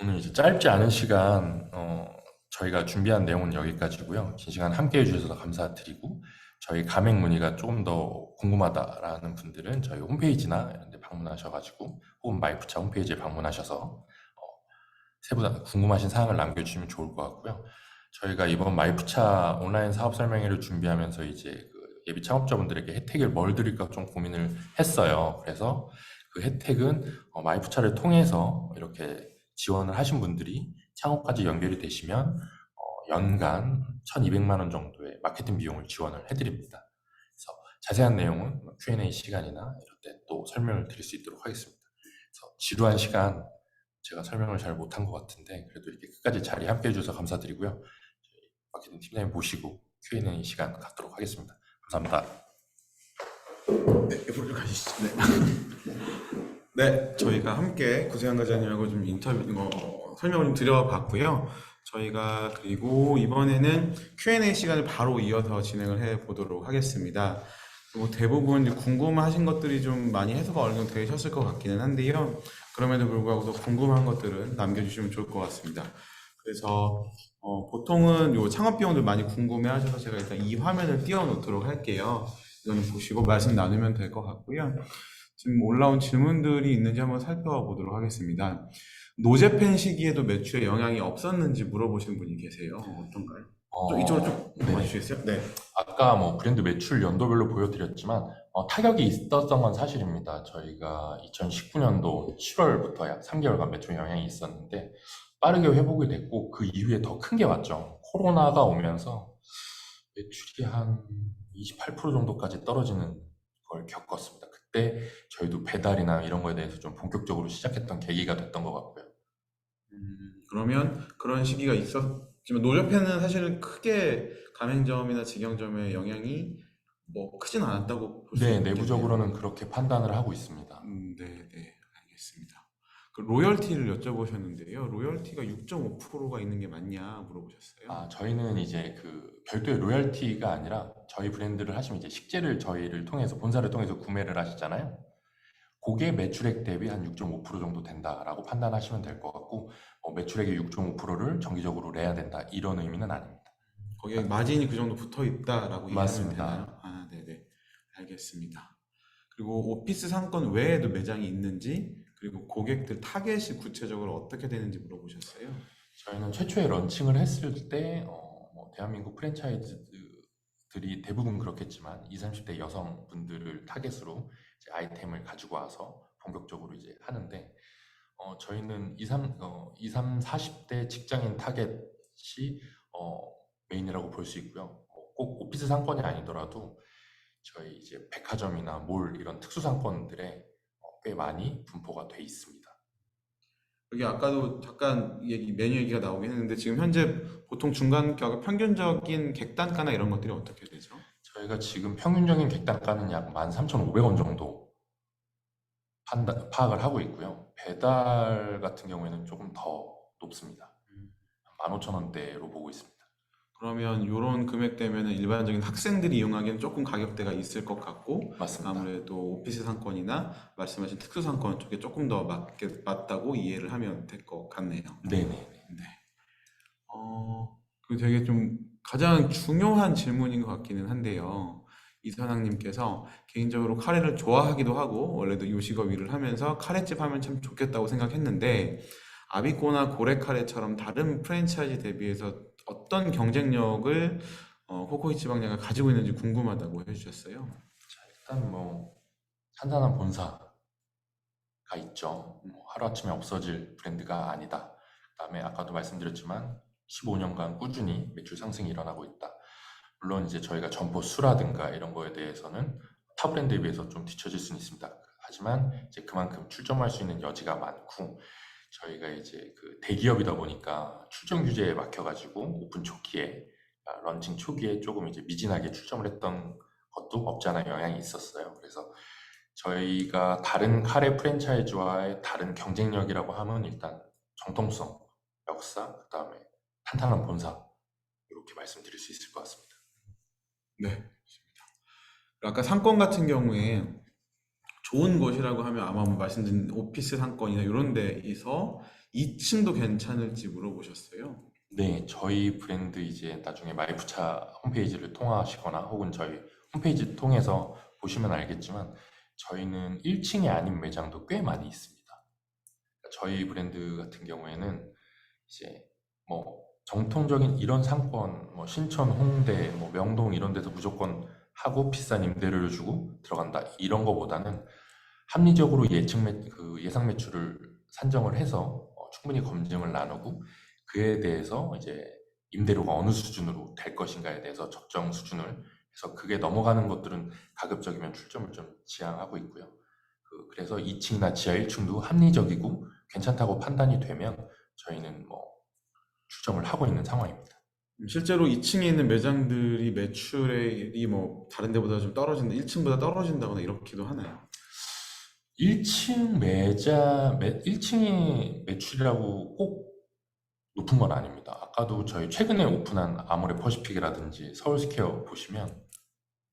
Speaker 2: 오늘 이제 짧지 않은 시간 저희가 준비한 내용은 여기까지고요. 긴 시간 함께 해주셔서 감사드리고 저희 가맹 문의가 조금 더 궁금하다라는 분들은 저희 홈페이지나 이런 데 방문하셔가지고 혹은 마이프차 홈페이지에 방문하셔서 세부 궁금하신 사항을 남겨주시면 좋을 것 같고요. 저희가 이번 마이프차 온라인 사업 설명회를 준비하면서 이제 그 예비 창업자분들에게 혜택을 뭘 드릴까 좀 고민을 했어요. 그래서 그 혜택은 마이프차를 통해서 이렇게 지원을 하신 분들이 창업까지 연결이 되시면 연간 1,200만 원 정도의 마케팅 비용을 지원을 해드립니다. 그래서 자세한 내용은 Q&A 시간이나 이럴 때 또 설명을 드릴 수 있도록 하겠습니다. 그래서 지루한 시간 제가 설명을 잘 못한 것 같은데 그래도 이렇게 끝까지 자리 함께 해주셔서 감사드리고요. 저희 마케팅 팀장님 모시고 Q&A 시간 갖도록 하겠습니다. 감사합니다.
Speaker 1: 네, 옆으로 가시죠. 네, 저희가 함께 구세현 과장님하고 좀 설명을 좀 드려봤고요. 저희가 그리고 이번에는 Q&A 시간을 바로 이어서 진행을 해 보도록 하겠습니다. 뭐 대부분 이제 궁금하신 것들이 좀 많이 해소가 어느 정도 되셨을 것 같기는 한데요. 그럼에도 불구하고 더 궁금한 것들은 남겨주시면 좋을 것 같습니다. 그래서 보통은 요 창업 비용들 많이 궁금해하셔서 제가 일단 이 화면을 띄워놓도록 할게요. 이거는 보시고 말씀 나누면 될 것 같고요. 지금 올라온 질문들이 있는지 한번 살펴보도록 하겠습니다. 노제팬 시기에도 매출에 영향이 없었는지 물어보시는 분이 계세요. 어떤가요? 이쪽으로 좀 봐주시겠어요? 네.
Speaker 2: 아까 뭐 브랜드 매출 연도별로 보여드렸지만 타격이 있었던 건 사실입니다. 저희가 2019년도 7월부터 약 3개월간 매출 영향이 있었는데 빠르게 회복이 됐고 그 이후에 더 큰 게 왔죠. 코로나가 오면서 매출이 한 28% 정도까지 떨어지는 걸 겪었습니다. 그때 저희도 배달이나 이런 거에 대해서 좀 본격적으로 시작했던 계기가 됐던 것 같고요.
Speaker 1: 그러면 그런 시기가 있었지만 노제팬은 사실은 크게 가맹점이나 직영점에 영향이 뭐 크진 않았다고 볼 수
Speaker 2: 네,
Speaker 1: 있겠네요.
Speaker 2: 내부적으로는 그렇게 판단을 하고 있습니다.
Speaker 1: 네, 알겠습니다. 그 로열티를 여쭤보셨는데요. 로열티가 6.5%가 있는 게 맞냐 물어보셨어요.
Speaker 2: 저희는 이제 그 별도의 로열티가 아니라 저희 브랜드를 하시면 이제 식재를 저희를 통해서 본사를 통해서 구매를 하시잖아요. 그게 매출액 대비 한 6.5% 정도 된다라고 판단하시면 될 것 같고 매출액의 6.5%를 정기적으로 내야 된다 이런 의미는 아닙니다.
Speaker 1: 거기에 마진이 그 정도 붙어 있다라고 이해하면
Speaker 2: 맞습니다.
Speaker 1: 되나요? 네네. 알겠습니다. 그리고 오피스 상권 외에도 매장이 있는지 그리고 고객들 타겟이 구체적으로 어떻게 되는지 물어보셨어요.
Speaker 2: 저희는 최초에 런칭을 했을 때 대한민국 프랜차이즈들이 대부분 그렇겠지만 20, 30대 여성분들을 타겟으로 이제 아이템을 가지고 와서 본격적으로 이제 하는데 저희는 20, 40대 직장인 타겟이 메인이라고 볼 수 있고요. 꼭 오피스 상권이 아니더라도 저희 이제 백화점이나 몰 이런 특수 상권들에 꽤 많이 분포가 돼 있습니다.
Speaker 1: 여기 아까도 잠깐 메뉴 얘기가 나오긴 했는데 지금 현재 보통 중간가 평균적인 객단가나 이런 것들이 어떻게 되죠?
Speaker 2: 저희가 지금 평균적인 객단가는 약 13,500원 정도 파악을 하고 있고요. 배달 같은 경우에는 조금 더 높습니다. 15,000원대로 보고 있습니다.
Speaker 1: 그러면 이런 금액대면은 일반적인 학생들이 이용하기에는 조금 가격대가 있을 것 같고
Speaker 2: 맞습니다.
Speaker 1: 아무래도 오피스 상권이나 말씀하신 특수 상권 쪽에 조금 더 맞다고 이해를 하면 될 것 같네요.
Speaker 2: 네네.
Speaker 1: 그 되게 좀 가장 중요한 질문인 것 같기는 한데요. 이사장님께서 개인적으로 카레를 좋아하기도 하고 원래도 요식업 일을 하면서 카레집 하면 참 좋겠다고 생각했는데 아비꼬나 고래카레처럼 다른 프랜차이즈 대비해서 어떤 경쟁력을 코코이치 방향가 가지고 있는지 궁금하다고 해주셨어요.
Speaker 2: 일단 산산한 본사가 있죠. 하루아침에 없어질 브랜드가 아니다. 그다음에 아까도 말씀드렸지만 15년간 꾸준히 매출 상승이 일어나고 있다. 물론 이제 저희가 점포 수라든가 이런 거에 대해서는 타 브랜드에 비해서 좀 뒤처질 수는 있습니다. 하지만 이제 그만큼 출점할 수 있는 여지가 많고 저희가 이제 그 대기업이다 보니까 출점 규제에 막혀가지고 오픈 초기에 런칭 초기에 조금 이제 미진하게 출점을 했던 것도 없지 않아 영향이 있었어요. 그래서 저희가 다른 카레 프랜차이즈와의 다른 경쟁력이라고 하면 일단 정통성, 역사, 그다음에 탄탄한 본사 이렇게 말씀드릴 수 있을 것 같습니다.
Speaker 1: 네, 좋습니다. 아까 상권 같은 경우에 좋은 곳이라고 하면 아마 뭐 말씀드린 오피스 상권이나 이런 데에서 2층도 괜찮을지 물어보셨어요.
Speaker 2: 네, 저희 브랜드 이제 나중에 마이프차 홈페이지를 통하시거나 혹은 저희 홈페이지 통해서 보시면 알겠지만 저희는 1층이 아닌 매장도 꽤 많이 있습니다. 저희 브랜드 같은 경우에는 이제 뭐 정통적인 이런 상권, 뭐 신촌, 홍대, 뭐 명동 이런 데서 무조건 하고 비싼 임대료를 주고 들어간다 이런 거보다는 합리적으로 예상 매출을 산정을 해서 충분히 검증을 나누고 그에 대해서 이제 임대료가 어느 수준으로 될 것인가에 대해서 적정 수준을 해서 그게 넘어가는 것들은 가급적이면 출점을 좀 지향하고 있고요. 그래서 2층이나 지하 1층도 합리적이고 괜찮다고 판단이 되면 저희는 뭐 출점을 하고 있는 상황입니다.
Speaker 1: 실제로 2층에 있는 매장들이 매출이 뭐 다른 데보다 좀 떨어진다, 1층보다 떨어진다거나 이렇기도 하나요?
Speaker 2: 1층이 매출이라고 꼭 높은 건 아닙니다. 아까도 저희 최근에 오픈한 아모레 퍼시픽이라든지 서울스퀘어 보시면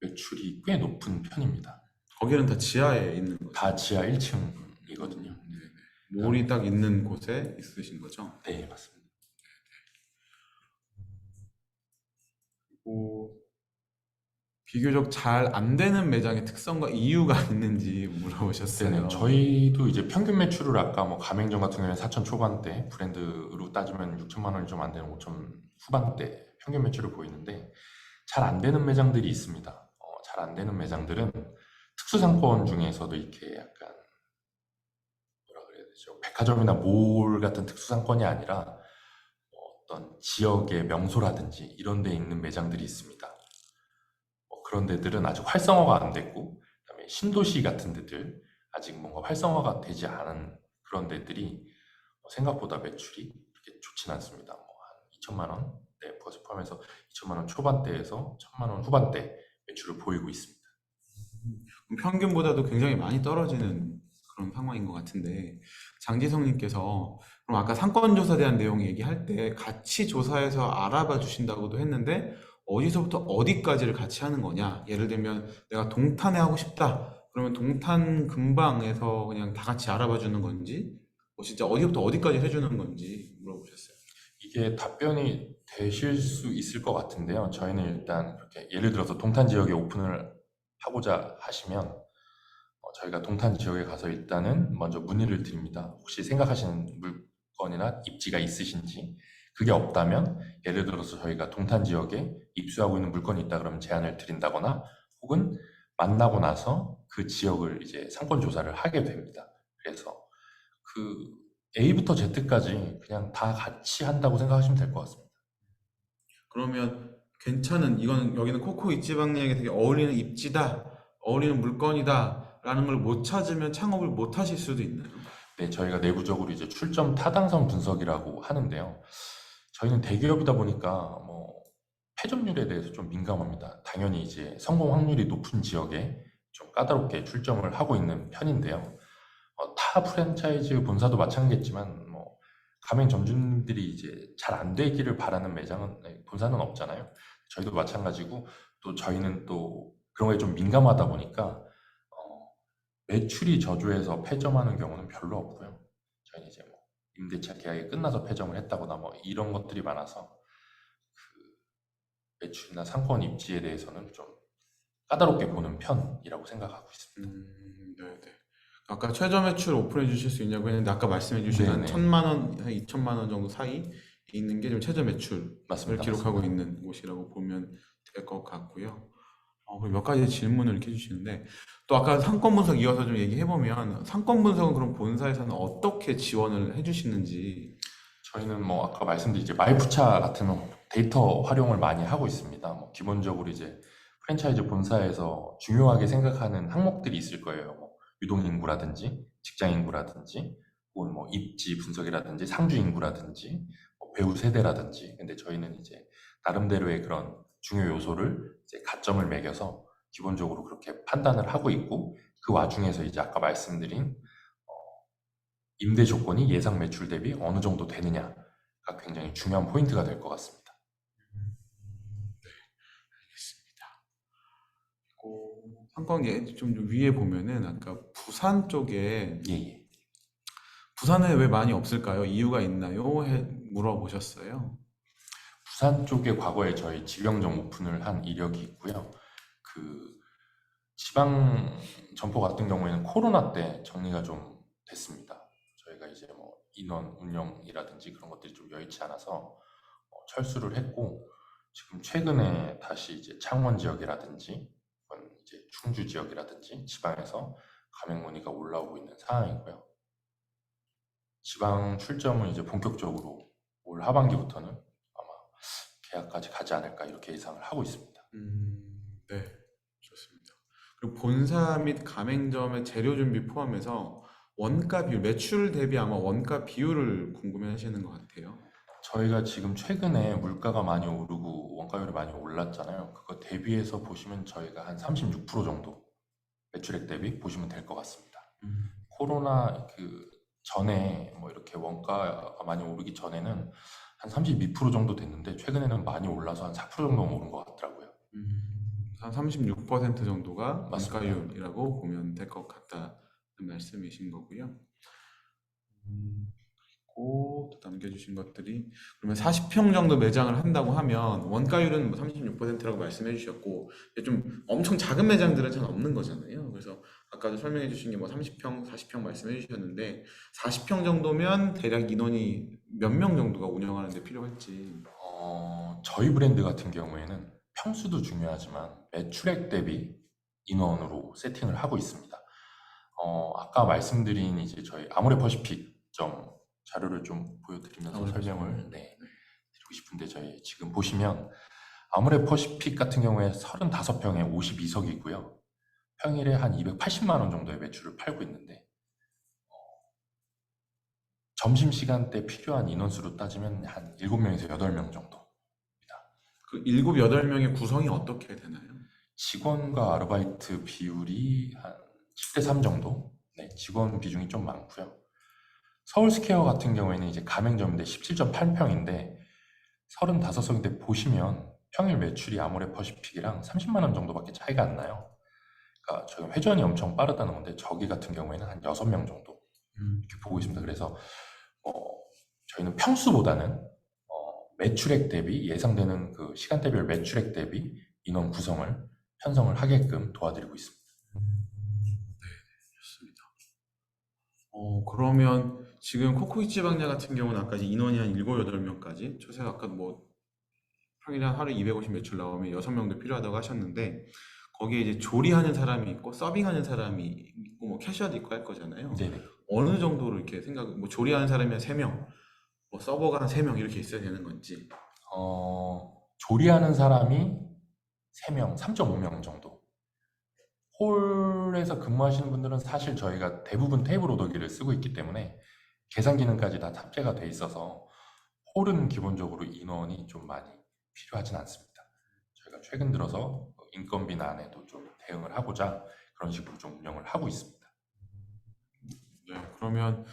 Speaker 2: 매출이 꽤 높은 편입니다.
Speaker 1: 거기는 다 지하에 있는 거죠.
Speaker 2: 다 지하 1층이거든요.
Speaker 1: 몰이 딱 있는 곳에 있으신 거죠?
Speaker 2: 네, 맞습니다.
Speaker 1: 그리고 비교적 잘 안 되는 매장의 특성과 이유가 있는지 물어보셨어요.
Speaker 2: 네네. 저희도 이제 평균 매출을 아까 뭐 가맹점 같은 경우에는 4천 초반대, 브랜드로 따지면 6천만 원이 좀 안 되는 5천 후반대 평균 매출을 보이는데 잘 안 되는 매장들이 있습니다. 잘 안 되는 매장들은 특수상권 중에서도 이렇게 약간 뭐라 그래야 되죠? 백화점이나 몰 같은 특수상권이 아니라 어떤 지역의 명소라든지 이런 데 있는 매장들이 있습니다. 그런 데들은 아직 활성화가 안 됐고, 그다음에 신도시 같은 데들 아직 뭔가 활성화가 되지 않은 그런 데들이 생각보다 매출이 그렇게 좋진 않습니다. 뭐 한 2천만 원, 네, 버스 포함해서 2천만 원 초반대에서 1천만 원 후반대 매출을 보이고 있습니다.
Speaker 1: 평균보다도 굉장히 많이 떨어지는 그런 상황인 것 같은데 장지성님께서 그럼 아까 상권조사에 대한 내용 얘기할 때 같이 조사해서 알아봐 주신다고도 했는데 어디서부터 어디까지를 같이 하는 거냐? 예를 들면 내가 동탄에 하고 싶다. 그러면 동탄 근방에서 그냥 다 같이 알아봐 주는 건지 뭐 진짜 어디부터 어디까지 해주는 건지 물어보셨어요.
Speaker 2: 이게 답변이 되실 수 있을 것 같은데요. 저희는 일단 그렇게 예를 들어서 동탄 지역에 오픈을 하고자 하시면 저희가 동탄 지역에 가서 일단은 먼저 문의를 드립니다. 혹시 생각하시는 물건이나 입지가 있으신지 그게 없다면 예를 들어서 저희가 동탄 지역에 입수하고 있는 물건이 있다 그러면 제안을 드린다거나 혹은 만나고 나서 그 지역을 이제 상권 조사를 하게 됩니다. 그래서 그 A부터 Z까지 그냥 다 같이 한다고 생각하시면 될 것 같습니다.
Speaker 1: 그러면 괜찮은 이거는 여기는 코코 입지방량에 되게 어울리는 입지다, 어울리는 물건이다라는 걸 못 찾으면 창업을 못 하실 수도 있나요?
Speaker 2: 네, 저희가 내부적으로 이제 출점 타당성 분석이라고 하는데요. 저희는 대기업이다 보니까 뭐 패점률에 대해서 좀 민감합니다. 당연히 이제 성공 확률이 높은 지역에 좀 까다롭게 출점을 하고 있는 편인데요. 타 프랜차이즈 본사도 마찬가지겠지만 뭐 가맹점주님들이 이제 잘 안 되기를 바라는 매장은 본사는 없잖아요. 저희도 마찬가지고 또 저희는 또 그런 거에 좀 민감하다 보니까 매출이 저조해서 폐점하는 경우는 별로 없고요. 저희는 이제 뭐 임대차 계약이 끝나서 폐점을 했다거나 뭐 이런 것들이 많아서 그 매출이나 상권 입지에 대해서는 좀 까다롭게 보는 편이라고 생각하고 있습니다.
Speaker 1: 네네. 아까 최저 매출 오픈해 주실 수 있냐고 했는데 아까 말씀해 주신 한
Speaker 2: 네네.
Speaker 1: 1,000만 원, 한 2천만 원 정도 사이에 있는 게 좀 최저 매출을
Speaker 2: 맞습니다.
Speaker 1: 기록하고
Speaker 2: 맞습니다.
Speaker 1: 있는 곳이라고 보면 될 것 같고요. 그리고 몇 가지 질문을 이렇게 해주시는데 또 아까 상권 분석 이어서 좀 얘기해 보면 상권 분석은 그럼 본사에서는 어떻게 지원을 해주시는지.
Speaker 2: 저희는 뭐 아까 말씀드린 이제 마이프차 같은 데이터 활용을 많이 하고 있습니다. 뭐 기본적으로 이제 프랜차이즈 본사에서 중요하게 생각하는 항목들이 있을 거예요. 뭐 유동 인구라든지 직장 인구라든지 혹은 뭐 입지 분석이라든지 상주 인구라든지 뭐 배우 세대라든지. 근데 저희는 이제 나름대로의 그런 중요 요소를 이제 가점을 매겨서 기본적으로 그렇게 판단을 하고 있고 그 와중에서 이제 아까 말씀드린 임대 조건이 예상 매출 대비 어느 정도 되느냐가 굉장히 중요한 포인트가 될 것 같습니다.
Speaker 1: 한건 좀 위에 보면은 아까 부산 쪽에
Speaker 2: 예, 예.
Speaker 1: 부산에 왜 많이 없을까요? 이유가 있나요? 물어보셨어요.
Speaker 2: 부산 쪽에 과거에 저희 지병점 오픈을 한 이력이 있고요. 그 지방 점포 같은 경우에는 코로나 때 정리가 좀 됐습니다. 저희가 이제 뭐 인원 운영이라든지 그런 것들이 좀 여의치 않아서 철수를 했고, 지금 최근에 다시 이제 창원 지역이라든지 혹은 이제 충주 지역이라든지 지방에서 가맹 문의가 올라오고 있는 상황이고요. 지방 출점은 이제 본격적으로 올 하반기부터는 아마 계약까지 가지 않을까 이렇게 예상을 하고 있습니다.
Speaker 1: 네, 좋습니다. 그리고 본사 및 가맹점의 재료 준비 포함해서 원가 비율, 매출 대비 아마 원가 비율을 궁금해 하시는 것 같아요.
Speaker 2: 저희가 지금 최근에 물가가 많이 오르고 원가율이 많이 올랐잖아요. 그거 대비해서 보시면 저희가 한 36% 정도 매출액 대비 보시면 될 것 같습니다. 코로나 그 전에 뭐 이렇게 원가가 많이 오르기 전에는 한 32% 정도 됐는데 최근에는 많이 올라서 한 4% 정도 오른 것 같더라고요.
Speaker 1: 한 36% 정도가
Speaker 2: 맞습니다.
Speaker 1: 원가율이라고 보면 될 것 같다는 말씀이신 거고요. 그리고 또 남겨주신 것들이 그러면 40평 정도 매장을 한다고 하면 원가율은 뭐 36%라고 말씀해 주셨고 좀 엄청 작은 매장들은 잘 없는 거잖아요. 그래서 아까도 설명해 주신 게 뭐 30평, 40평 말씀해 주셨는데 40평 정도면 대략 인원이 몇 명 정도가 운영하는 데 필요할지.
Speaker 2: 저희 브랜드 같은 경우에는 평수도 중요하지만 매출액 대비 인원으로 세팅을 하고 있습니다. 아까 말씀드린 이제 저희 아모레퍼시픽 점 자료를 좀 보여드리면서
Speaker 1: 아모레퍼시픽.
Speaker 2: 설명을 드리고 싶은데, 저희 지금 보시면 아모레퍼시픽 같은 경우에 35평에 52석이고요. 평일에 한 280만 원 정도의 매출을 팔고 있는데, 점심시간 때 필요한 인원수로 따지면 한 7명에서 8명 정도.
Speaker 1: 그 7, 8명의 구성이 어떻게 되나요?
Speaker 2: 직원과 아르바이트 비율이 한 7대 3 정도? 네, 직원 비중이 좀 많고요. 서울스퀘어 같은 경우에는 이제 가맹점인데 17.8평인데 35석인데 보시면 평일 매출이 아모레퍼시픽이랑 30만 원 정도밖에 차이가 안 나요. 그러니까 저희가 회전이 엄청 빠르다는 건데 저기 같은 경우에는 한 6명 정도 이렇게 보고 있습니다. 그래서 저희는 평수보다는 매출액 대비 예상되는 그 시간대별 매출액 대비 인원 구성을 편성을 하게끔 도와드리고 있습니다.
Speaker 1: 좋습니다. 그러면 지금 코코이치 박냐 같은 경우는 아까 이제 인원이 한 7, 8명까지 초세가 아까 뭐 평일에 하루 250 매출 나오면 6명도 필요하다고 하셨는데 거기에 이제 조리하는 사람이 있고 서빙하는 사람이 있고 뭐 캐셔도 있고 할 거잖아요.
Speaker 2: 네네.
Speaker 1: 어느 정도로 이렇게 뭐 조리하는 사람이 한 3명, 뭐 서버가 한 3명 이렇게 있어야 되는 건지.
Speaker 2: 조리하는 사람이 3명, 3.5명 정도. 홀에서 근무하시는 분들은 사실 저희가 대부분 테이블 오더기를 쓰고 있기 때문에 계산 기능까지 다 탑재가 돼 있어서 홀은 기본적으로 인원이 좀 많이 필요하진 않습니다. 저희가 최근 들어서 인건비 난에도 좀 대응을 하고자 그런 식으로 좀 운영을 하고 있습니다.
Speaker 1: 네, 그러면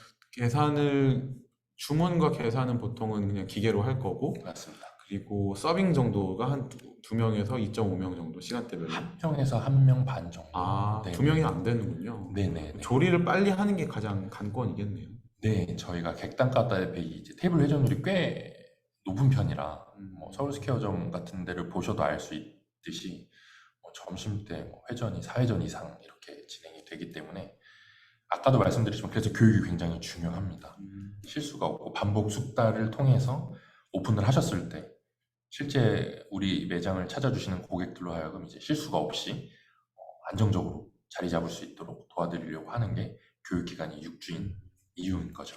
Speaker 1: 주문과 계산은 보통은 그냥 기계로 할 거고,
Speaker 2: 맞습니다.
Speaker 1: 그리고 서빙 정도가 한 2명에서 2.5명 정도 시간대별로.
Speaker 2: 한 명에서 1명 반 정도.
Speaker 1: 아,
Speaker 2: 네.
Speaker 1: 2명이 안 되는군요.
Speaker 2: 네네.
Speaker 1: 조리를 빨리 하는 게 가장 관건이겠네요.
Speaker 2: 네, 저희가 객단가 대비 이제 테이블 회전율이 꽤 높은 편이라 뭐 서울스퀘어점 같은 데를 보셔도 알 수 있듯이 점심 때 회전이 4회전 이상 이렇게 진행이 되기 때문에 아까도 말씀드렸지만 그래서 교육이 굉장히 중요합니다. 실수가 없고 반복 숙달을 통해서 오픈을 하셨을 때 실제 우리 매장을 찾아주시는 고객들로 하여금 이제 실수가 없이 안정적으로 자리 잡을 수 있도록 도와드리려고 하는 게 교육 기간이 6주인 이유인 거죠.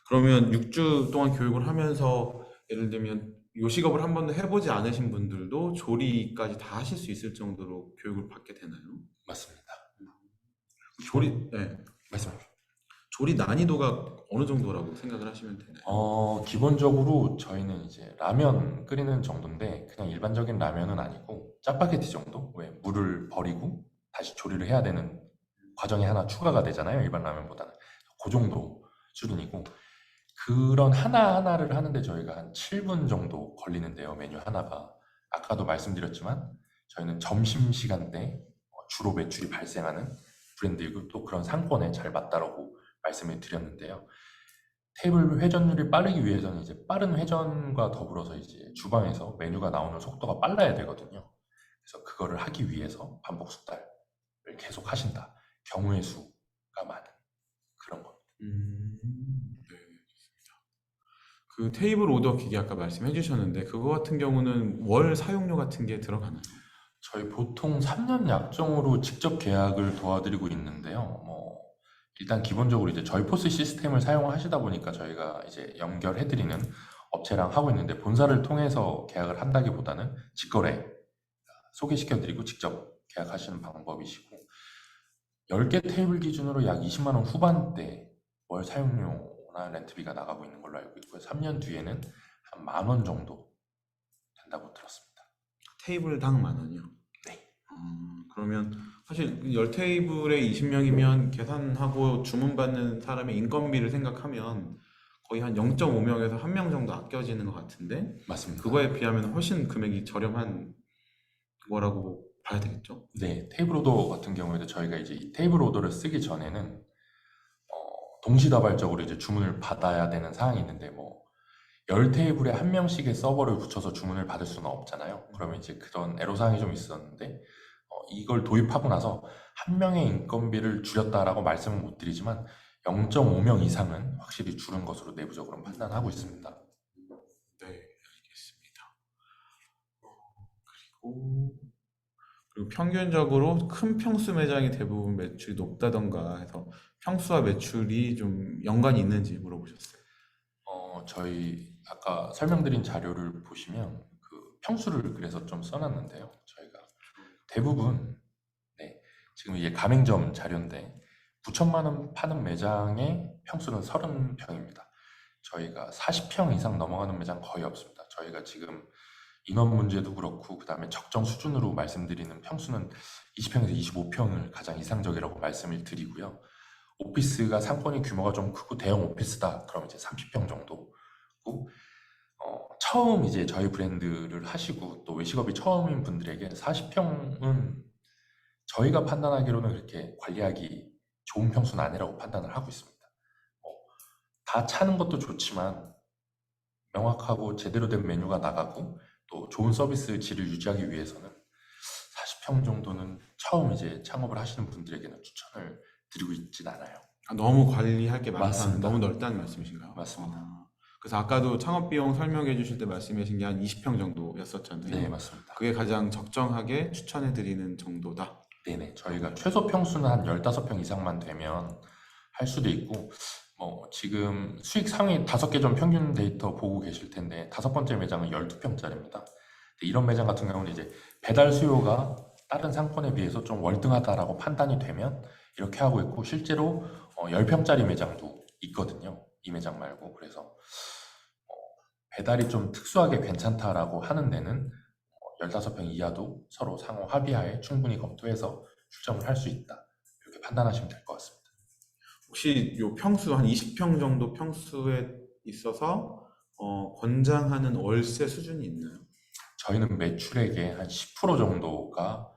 Speaker 1: 그러면 6주 동안 교육을 하면서 예를 들면 요식업을 한 번도 해보지 않으신 분들도 조리까지 다 하실 수 있을 정도로 교육을 받게 되나요?
Speaker 2: 맞습니다.
Speaker 1: 네.
Speaker 2: 말씀하십시오.
Speaker 1: 조리 난이도가 어느 정도라고 생각을 하시면 되나요?
Speaker 2: 기본적으로 저희는 이제 라면 끓이는 정도인데 그냥 일반적인 라면은 아니고 짜파게티 정도? 왜 물을 버리고 다시 조리를 해야 되는 과정이 하나 추가가 되잖아요. 일반 라면보다는. 그 정도 수준이고 그런 하나하나를 하는데 저희가 한 7분 정도 걸리는데요. 메뉴 하나가. 아까도 말씀드렸지만 저희는 점심시간대 주로 매출이 발생하는 브랜드이고 또 그런 상권에 잘 맞다라고 말씀을 드렸는데요. 테이블 회전율이 빠르기 위해서는 이제 빠른 회전과 더불어서 이제 주방에서 메뉴가 나오는 속도가 빨라야 되거든요. 그래서 그거를 하기 위해서 반복 숙달을 계속 하신다. 경우의 수가 많은 그런 것.
Speaker 1: 네, 좋습니다. 그 테이블 오더 기계 아까 말씀해 주셨는데 그거 같은 경우는 월 사용료 같은 게 들어가나요?
Speaker 2: 저희 보통 3년 약정으로 직접 계약을 도와드리고 있는데요. 일단 기본적으로 이제 저희 포스 시스템을 사용하시다 보니까 저희가 이제 연결해드리는 업체랑 하고 있는데 본사를 통해서 계약을 한다기보다는 직거래 소개시켜드리고 직접 계약하시는 방법이시고 10개 테이블 기준으로 약 20만 원 후반대 월 사용료나 렌트비가 나가고 있는 걸로 알고 있고요. 3년 뒤에는 한 10,000원 정도 된다고 들었습니다.
Speaker 1: 테이블당 10,000원이요?
Speaker 2: 네.
Speaker 1: 그러면 사실 10테이블에 20명이면 계산하고 주문받는 사람의 인건비를 생각하면 거의 한 0.5명에서 1명 정도 아껴지는 것 같은데
Speaker 2: 맞습니다.
Speaker 1: 그거에 비하면 훨씬 금액이 저렴한 거라고 봐야 되겠죠?
Speaker 2: 네, 테이블 오더 같은 경우에도 저희가 이제 이 테이블 오더를 쓰기 전에는 동시다발적으로 이제 주문을 받아야 되는 상황이 있는데 10테이블에 한 명씩의 서버를 붙여서 주문을 받을 수는 없잖아요. 그러면 이제 그런 애로사항이 좀 있었는데 이걸 도입하고 나서 한 명의 인건비를 줄였다라고 말씀은 못 드리지만 0.5명 이상은 확실히 줄은 것으로 내부적으로 판단하고 있습니다.
Speaker 1: 네, 알겠습니다. 그리고 평균적으로 큰 평수 매장이 대부분 매출이 높다던가 해서 평수와 매출이 좀 연관이 있는지 물어보셨어요.
Speaker 2: 저희 아까 설명드린 자료를 보시면 그 평수를 그래서 좀 써놨는데요. 저희가 대부분 지금 이게 가맹점 자료인데 9천만 원 파는 매장의 평수는 30평입니다. 저희가 40평 이상 넘어가는 매장 거의 없습니다. 저희가 지금 인원 문제도 그렇고 그 다음에 적정 수준으로 말씀드리는 평수는 20평에서 25평을 가장 이상적이라고 말씀을 드리고요. 오피스가 상권이 규모가 좀 크고 대형 오피스다. 그럼 이제 30평 정도고 처음 이제 저희 브랜드를 하시고 또 외식업이 처음인 분들에게 40평은 저희가 판단하기로는 그렇게 관리하기 좋은 평수는 아니라고 판단을 하고 있습니다. 다 차는 것도 좋지만 명확하고 제대로 된 메뉴가 나가고 또 좋은 서비스 질을 유지하기 위해서는 40평 정도는 처음 이제 창업을 하시는 분들에게는 추천을 드리고 있진 않아요.
Speaker 1: 너무 관리할 게 많다,
Speaker 2: 맞습니다.
Speaker 1: 너무 넓다는 말씀이신가요?
Speaker 2: 맞습니다.
Speaker 1: 그래서 아까도 창업 비용 설명해 주실 때 말씀하신 게 한 20평 정도였었잖아요.
Speaker 2: 네, 맞습니다.
Speaker 1: 그게 가장 적정하게 추천해 드리는 정도다.
Speaker 2: 네네. 저희가 최소 평수는 한 15평 이상만 되면 할 수도 있고 지금 수익 상위 5개 점 평균 데이터 보고 계실 텐데 5번째 매장은 12평짜리입니다. 이런 매장 같은 경우는 이제 배달 수요가 다른 상권에 비해서 좀 월등하다라고 판단이 되면 이렇게 하고 있고 실제로 10평짜리 매장도 있거든요. 이 매장 말고. 그래서 배달이 좀 특수하게 괜찮다라고 하는 데는 15평 이하도 서로 상호 합의하에 충분히 검토해서 출점을 할 수 있다. 이렇게 판단하시면 될 것 같습니다.
Speaker 1: 혹시 요 평수 한 20평 정도 평수에 있어서 권장하는 월세 수준이 있나요?
Speaker 2: 저희는 매출액의 한 10% 정도가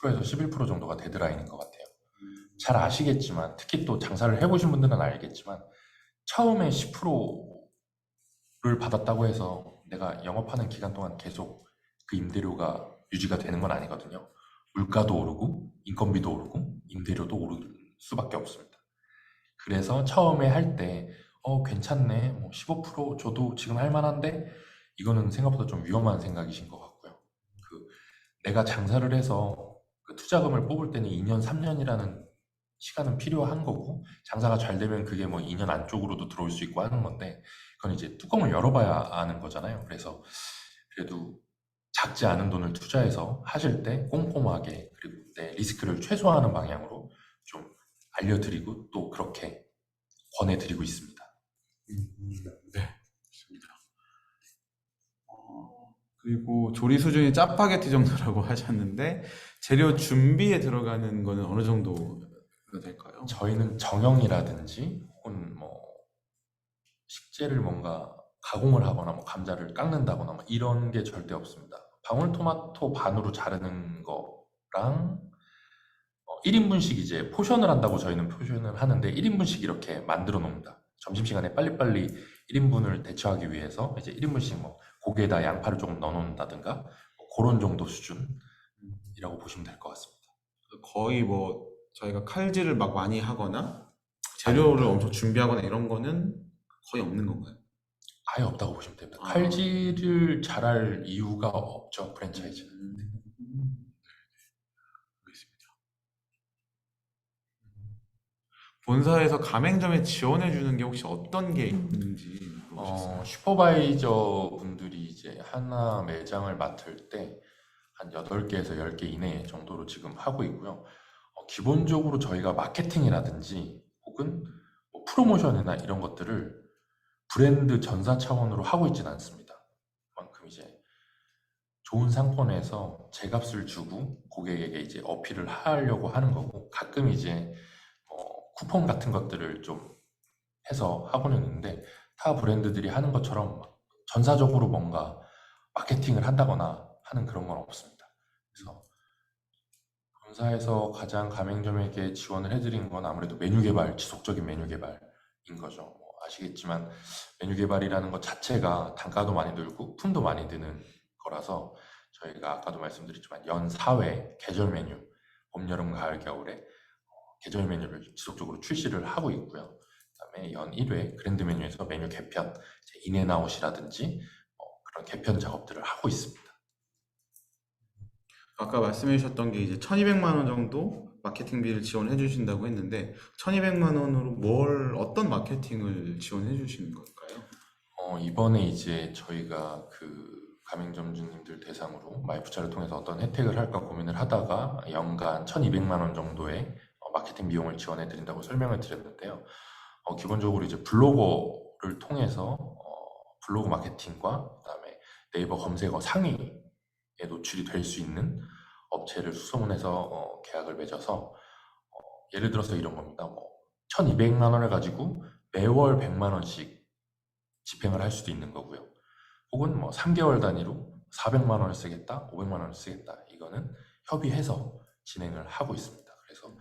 Speaker 2: 10%에서 11% 정도가 데드라인인 것 같아요. 잘 아시겠지만 특히 또 장사를 해보신 분들은 알겠지만 처음에 10%를 받았다고 해서 내가 영업하는 기간 동안 계속 그 임대료가 유지가 되는 건 아니거든요. 물가도 오르고 인건비도 오르고 임대료도 오를 수밖에 없습니다. 그래서 처음에 할 때 괜찮네 15% 줘도 지금 할 만한데 이거는 생각보다 좀 위험한 생각이신 것 같고요. 내가 장사를 해서 그 투자금을 뽑을 때는 2년 3년이라는 시간은 필요한 거고 장사가 잘 되면 그게 2년 안쪽으로도 들어올 수 있고 하는 건데 그건 이제 뚜껑을 열어봐야 아는 거잖아요. 그래서 그래도 작지 않은 돈을 투자해서 하실 때 꼼꼼하게 그리고 내 리스크를 최소화하는 방향으로 좀 알려드리고 또 그렇게 권해드리고 있습니다.
Speaker 1: 네, 좋습니다. 그리고 조리 수준이 짜파게티 정도라고 하셨는데 재료 준비에 들어가는 거는 어느 정도가 될까요?
Speaker 2: 저희는 정형이라든지 혹은 식재를 뭔가 가공을 하거나 감자를 깎는다거나 이런 게 절대 없습니다. 방울토마토 반으로 자르는 거랑 1인분씩 이제 포션을 한다고 저희는 표현을 하는데 1인분씩 이렇게 만들어 놓습니다. 점심시간에 빨리빨리 1인분을 대처하기 위해서 이제 1인분씩 뭐 고기에다 양파를 조금 넣어 놓는다든가 뭐 그런 정도 수준이라고 보시면 될 것 같습니다.
Speaker 1: 거의 뭐 저희가 칼질을 막 많이 하거나 재료를 엄청 준비하거나 이런 거는 거의 없는 건가요?
Speaker 2: 아예 없다고 보시면 됩니다.
Speaker 1: 아.
Speaker 2: 칼질을 잘할 이유가 없죠, 프랜차이즈는.
Speaker 1: 알겠습니다. 본사에서 가맹점에 지원해 주는 게 혹시 어떤 게 있는지 물어보셨어요?
Speaker 2: 슈퍼바이저 분들이 이제 하나 매장을 맡을 때 한 8개에서 10개 이내 정도로 지금 하고 있고요. 기본적으로 저희가 마케팅이라든지 혹은 뭐 프로모션이나 이런 것들을 브랜드 전사 차원으로 하고 있지는 않습니다. 그만큼 이제 좋은 상권에서 제값을 주고 고객에게 이제 어필을 하려고 하는 거고, 가끔 이제 쿠폰 같은 것들을 좀 해서 하고는 있는데, 타 브랜드들이 하는 것처럼 막 전사적으로 뭔가 마케팅을 한다거나 하는 그런 건 없습니다. 그래서 본사에서 가장 가맹점에게 지원을 해드린 건 아무래도 메뉴 개발, 지속적인 메뉴 개발인 거죠. 뭐 아시겠지만 메뉴 개발이라는 것 자체가 단가도 많이 들고 품도 많이 드는 거라서 저희가 아까도 말씀드렸지만 연 4회 계절 메뉴, 봄, 여름, 가을, 겨울에 계절 메뉴를 지속적으로 출시를 하고 있고요. 그다음에 연 1회 그랜드 메뉴에서 메뉴 개편, 인앤아웃이라든지 그런 개편 작업들을 하고 있습니다.
Speaker 1: 아까 말씀해 주셨던 게 이제 1200만 원 정도 마케팅비를 지원해 주신다고 했는데 1200만 원으로 어떤 마케팅을 지원해 주시는 걸까요?
Speaker 2: 이번에 이제 저희가 그 가맹점주님들 대상으로 마이프차를 통해서 어떤 혜택을 할까 고민을 하다가 연간 1200만 원 정도의 마케팅 비용을 지원해 드린다고 설명을 드렸는데요. 기본적으로 이제 블로거를 통해서 블로그 마케팅과 그다음에 네이버 검색어 상위에 노출이 될 수 있는 업체를 수소문해서 계약을 맺어서 예를 들어서 이런 겁니다. 1200만 원을 가지고 매월 100만 원씩 집행을 할 수도 있는 거고요. 혹은 3개월 단위로 400만 원을 쓰겠다, 500만 원을 쓰겠다. 이거는 협의해서 진행을 하고 있습니다. 그래서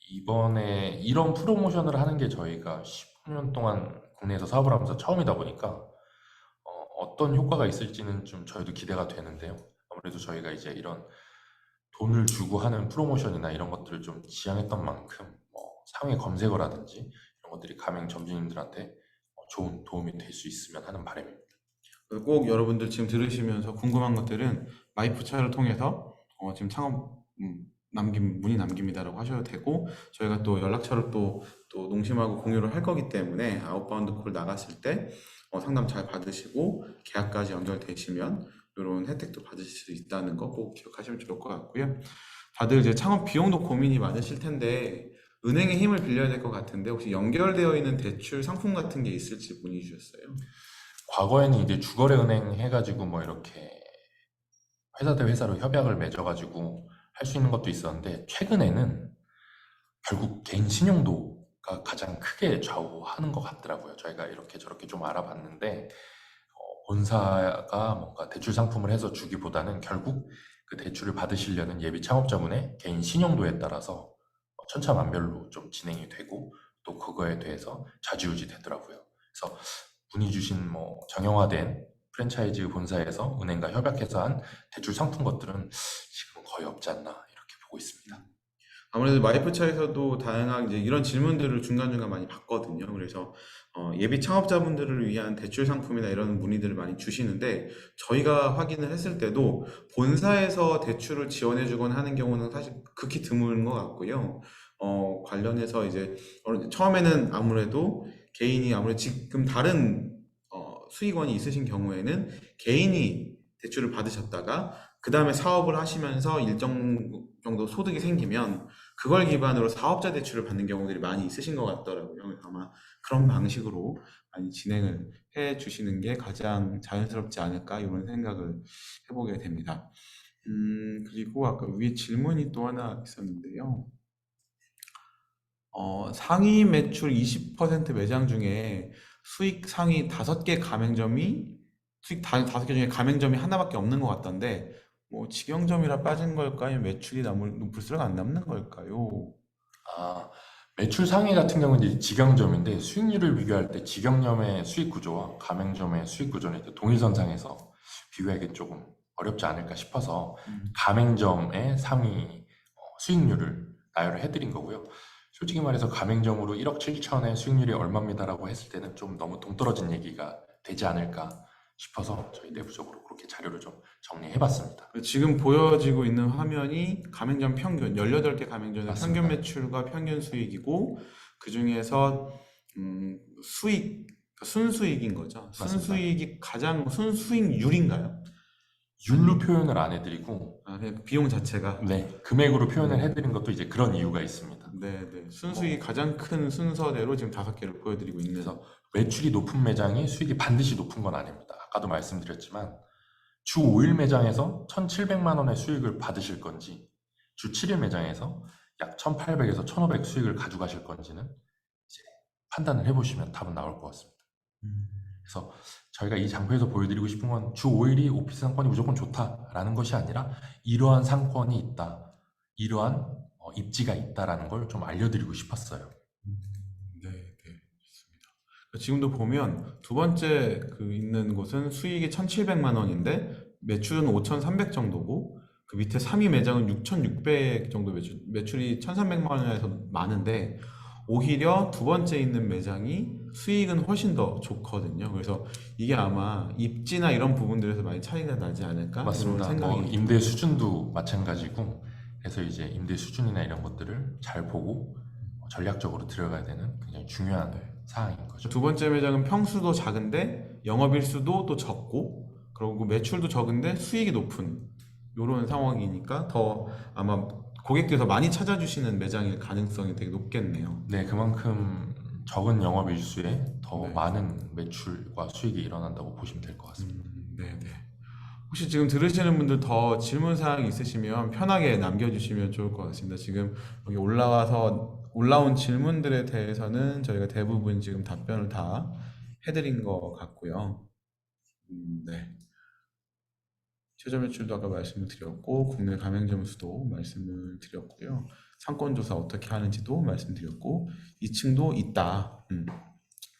Speaker 2: 이번에 이런 프로모션을 하는 게 저희가 15년 동안 국내에서 사업을 하면서 처음이다 보니까 어떤 효과가 있을지는 좀 저희도 기대가 되는데요. 아무래도 저희가 이제 이런 돈을 주고 하는 프로모션이나 이런 것들을 좀 지향했던 만큼 상위 검색어라든지 이런 것들이 가맹 점주님들한테 좋은 도움이 될 수 있으면 하는 바람입니다.
Speaker 1: 꼭 여러분들 지금 들으시면서 궁금한 것들은 마이프차를 통해서 지금 창업 문의 남깁니다라고 하셔도 되고, 저희가 또 연락처를 또 농심하고 공유를 할 거기 때문에 아웃바운드 콜 나갔을 때 상담 잘 받으시고 계약까지 연결되시면 이런 혜택도 받으실 수 있다는 거 꼭 기억하시면 좋을 것 같고요. 다들 이제 창업 비용도 고민이 많으실 텐데 은행의 힘을 빌려야 될 것 같은데 혹시 연결되어 있는 대출 상품 같은 게 있을지 문의 주셨어요?
Speaker 2: 과거에는 이제 주거래 은행 해가지고 이렇게 회사 대 회사로 협약을 맺어가지고 할 수 있는 것도 있었는데, 최근에는 결국 개인 신용도가 가장 크게 좌우하는 것 같더라고요. 저희가 이렇게 저렇게 좀 알아봤는데 본사가 뭔가 대출 상품을 해서 주기보다는 결국 그 대출을 받으시려는 예비 창업자분의 개인 신용도에 따라서 천차만별로 좀 진행이 되고 또 그거에 대해서 좌지우지 되더라고요. 그래서 문의 주신 정형화된 프랜차이즈 본사에서 은행과 협약해서 한 대출 상품 것들은 지금 거의 없지 않나 이렇게 보고 있습니다.
Speaker 1: 아무래도 마이프차에서도 다양한 이제 이런 질문들을 중간중간 많이 받거든요. 그래서 예비 창업자분들을 위한 대출 상품이나 이런 문의들을 많이 주시는데 저희가 확인을 했을 때도 본사에서 대출을 지원해 주거나 하는 경우는 사실 극히 드문 것 같고요. 관련해서 이제 처음에는 아무래도 개인이 아무래도 지금 다른 수익원이 있으신 경우에는 개인이 대출을 받으셨다가 그 다음에 사업을 하시면서 일정 정도 소득이 생기면 그걸 기반으로 사업자 대출을 받는 경우들이 많이 있으신 것 같더라고요. 그래서 아마 그런 방식으로 많이 진행을 해 주시는 게 가장 자연스럽지 않을까 이런 생각을 해보게 됩니다. 그리고 아까 위에 질문이 또 하나 있었는데요. 상위 매출 20% 매장 중에 수익 상위 5개 가맹점이 수익 5개 중에 가맹점이 하나밖에 없는 것 같던데 뭐 직영점이라 빠진 걸까요? 매출이 높을수록 안 남는 걸까요?
Speaker 2: 아, 매출 상위 같은 경우는 이제 직영점인데 수익률을 비교할 때 직영점의 수익 구조와 가맹점의 수익 구조는 이제 동일선상에서 비교하기 조금 어렵지 않을까 싶어서 가맹점의 상위 수익률을 나열을 해드린 거고요. 솔직히 말해서 가맹점으로 1억 7천의 수익률이 얼마입니다라고 했을 때는 좀 너무 동떨어진 얘기가 되지 않을까 싶어서 저희 내부적으로 그렇게 자료를 좀 정리해봤습니다.
Speaker 1: 지금 보여지고 있는 화면이 가맹점 평균, 18개 가맹점의
Speaker 2: 맞습니다.
Speaker 1: 평균 매출과 평균 수익이고, 그 중에서 수익, 순수익인 거죠.
Speaker 2: 맞습니다.
Speaker 1: 순수익이 가장 순수익률인가요?
Speaker 2: 율로 표현을 안 해드리고
Speaker 1: 그냥 비용 자체가.
Speaker 2: 네, 금액으로 표현을 해드린 것도 이제 그런 이유가 있습니다.
Speaker 1: 네. 순수익이 가장 큰 순서대로 지금 5개를 보여드리고 있는.
Speaker 2: 그래서 매출이 높은 매장이 수익이 반드시 높은 건 아닙니다. 아까도 말씀드렸지만 주 5일 매장에서 1,700만 원의 수익을 받으실 건지 주 7일 매장에서 약 1,800에서 1,500 수익을 가져가실 건지는 이제 판단을 해보시면 답은 나올 것 같습니다. 그래서 저희가 이 장표에서 보여드리고 싶은 건 주 5일이 오피스 상권이 무조건 좋다라는 것이 아니라 이러한 상권이 있다, 이러한 입지가 있다라는 걸 좀 알려드리고 싶었어요.
Speaker 1: 네, 좋습니다. 지금도 보면 두 번째 그 있는 곳은 수익이 1,700만 원인데 매출은 5,300 정도고, 그 밑에 3위 매장은 6,600 정도 매출이 1,300만 원에서 많은데, 오히려 두 번째 있는 매장이 수익은 훨씬 더 좋거든요. 그래서 이게 아마 입지나 이런 부분들에서 많이 차이가 나지 않을까?
Speaker 2: 맞습니다.
Speaker 1: 이런 생각이.
Speaker 2: 임대 수준도 마찬가지고, 그래서 이제 임대 수준이나 이런 것들을 잘 보고 전략적으로 들어가야 되는 굉장히 중요한 사항인 거죠.
Speaker 1: 두 번째 매장은 평수도 작은데 영업일수도 또 적고, 그리고 매출도 적은데 수익이 높은 이런 상황이니까 더 아마 고객들이 더 많이 찾아주시는 매장일 가능성이 되게 높겠네요.
Speaker 2: 네, 그만큼 적은 영업 일수에 더
Speaker 1: 네.
Speaker 2: 많은 매출과 수익이 일어난다고 보시면 될 것 같습니다.
Speaker 1: 네. 혹시 지금 들으시는 분들 더 질문 사항이 있으시면 편하게 남겨주시면 좋을 것 같습니다. 지금 여기 올라온 질문들에 대해서는 저희가 대부분 지금 답변을 다 해드린 것 같고요. 네. 최저 매출도 아까 말씀을 드렸고, 국내 가맹점 수도 말씀을 드렸고요. 상권 조사 어떻게 하는지도 말씀드렸고, 2층도 있다.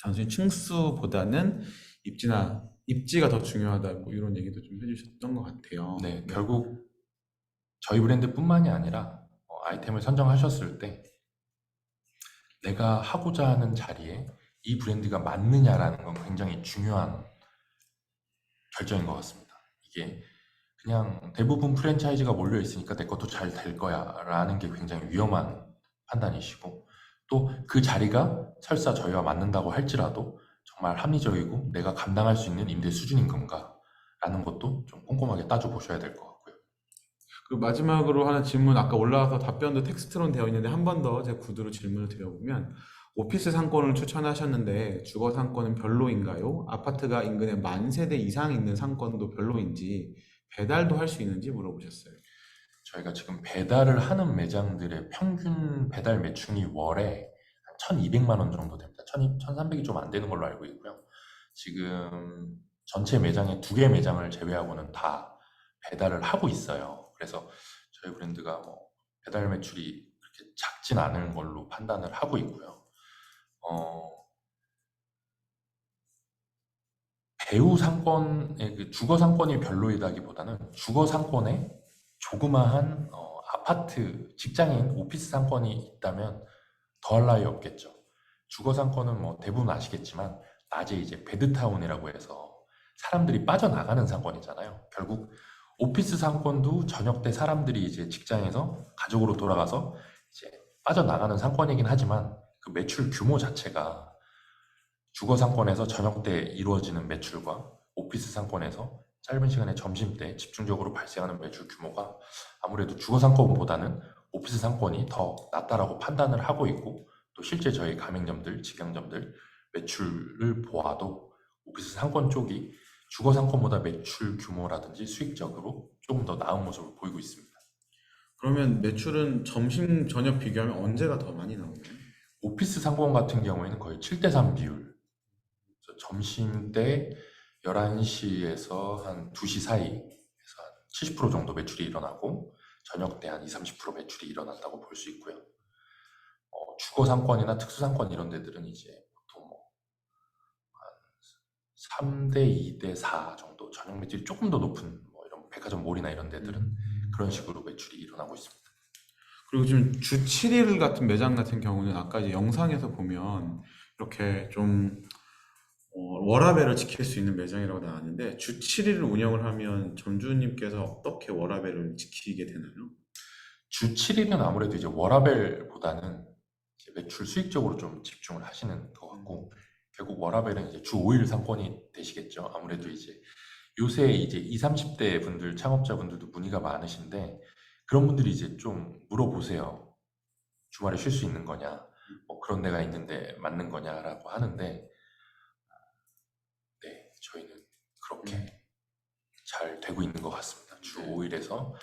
Speaker 1: 단순히 층수보다는 입지가 더 중요하다, 뭐 이런 얘기도 좀 해주셨던 것 같아요.
Speaker 2: 네, 결국 저희 브랜드뿐만이 아니라 아이템을 선정하셨을 때 내가 하고자 하는 자리에 이 브랜드가 맞느냐라는 건 굉장히 중요한 결정인 것 같습니다. 이게 그냥 대부분 프랜차이즈가 몰려 있으니까 내 것도 잘 될 거야 라는 게 굉장히 위험한 판단이시고, 또 그 자리가 설사 저희와 맞는다고 할지라도 정말 합리적이고 내가 감당할 수 있는 임대 수준인 건가 라는 것도 좀 꼼꼼하게 따져보셔야 될 것 같고요.
Speaker 1: 그 마지막으로 하나 질문, 아까 올라와서 답변도 텍스트로 되어 있는데 한 번 더 제 구두로 질문을 드려보면, 오피스 상권을 추천하셨는데 주거 상권은 별로인가요? 아파트가 인근에 10,000세대 이상 있는 상권도 별로인지, 배달도 할 수 있는지 물어보셨어요.
Speaker 2: 저희가 지금 배달을 하는 매장들의 평균 배달 매출이 월에 한 1,200만 원 정도 됩니다. 1,300이 좀 안 되는 걸로 알고 있고요. 지금 전체 매장의 2개 매장을 제외하고는 다 배달을 하고 있어요. 그래서 저희 브랜드가 뭐 배달 매출이 그렇게 작진 않은 걸로 판단을 하고 있고요. 배우 상권의 그 주거 상권이 별로이다기보다는 주거 상권에 조그마한 아파트, 직장인, 오피스 상권이 있다면 더할 나위 없겠죠. 주거 상권은 뭐 대부분 아시겠지만 낮에 이제 베드타운이라고 해서 사람들이 빠져나가는 상권이잖아요. 결국 오피스 상권도 저녁 때 사람들이 이제 직장에서 가족으로 돌아가서 이제 빠져나가는 상권이긴 하지만 그 매출 규모 자체가 주거 상권에서 저녁 때 이루어지는 매출과 오피스 상권에서 짧은 시간에 점심 때 집중적으로 발생하는 매출 규모가 아무래도 주거 상권보다는 오피스 상권이 더 낫다라고 판단을 하고 있고, 또 실제 저희 가맹점들, 직영점들 매출을 보아도 오피스 상권 쪽이 주거 상권보다 매출 규모라든지 수익적으로 조금 더 나은 모습을 보이고 있습니다.
Speaker 1: 그러면 매출은 점심, 저녁 비교하면 언제가 더 많이 나오나요?
Speaker 2: 오피스 상권 같은 경우에는 거의 7대3 비율. 그래서 점심 때 11시에서 한 2시 사이에서 한 70% 정도 매출이 일어나고 저녁 때 한 30% 매출이 일어난다고 볼 수 있고요. 주거 상권이나 특수 상권 이런 데들은 이제 보통 뭐 3대 2대 4 정도 저녁 매출이 조금 더 높은 뭐 이런 백화점 몰이나 이런 데들은 그런 식으로 매출이 일어나고 있습니다.
Speaker 1: 그리고 지금 주 7일 같은 매장 같은 경우는 아까 이제 영상에서 보면 이렇게 좀 워라밸을 지킬 수 있는 매장이라고 나왔는데 주 7일을 운영을 하면 점주님께서 어떻게 워라밸을 지키게 되나요?
Speaker 2: 주 7일은 아무래도 이제 워라밸보다는 이제 매출 수익적으로 좀 집중을 하시는 것 같고 결국 워라밸은 이제 주 5일 상권이 되시겠죠. 아무래도 이제 요새 이제 20, 30대 분들 창업자분들도 문의가 많으신데 그런 분들이 이제 좀 물어보세요. 주말에 쉴 수 있는 거냐? 뭐 그런 데가 있는데 맞는 거냐라고 하는데 네, 저희는 그렇게 잘 되고 있는 것 같습니다. 주 5일에서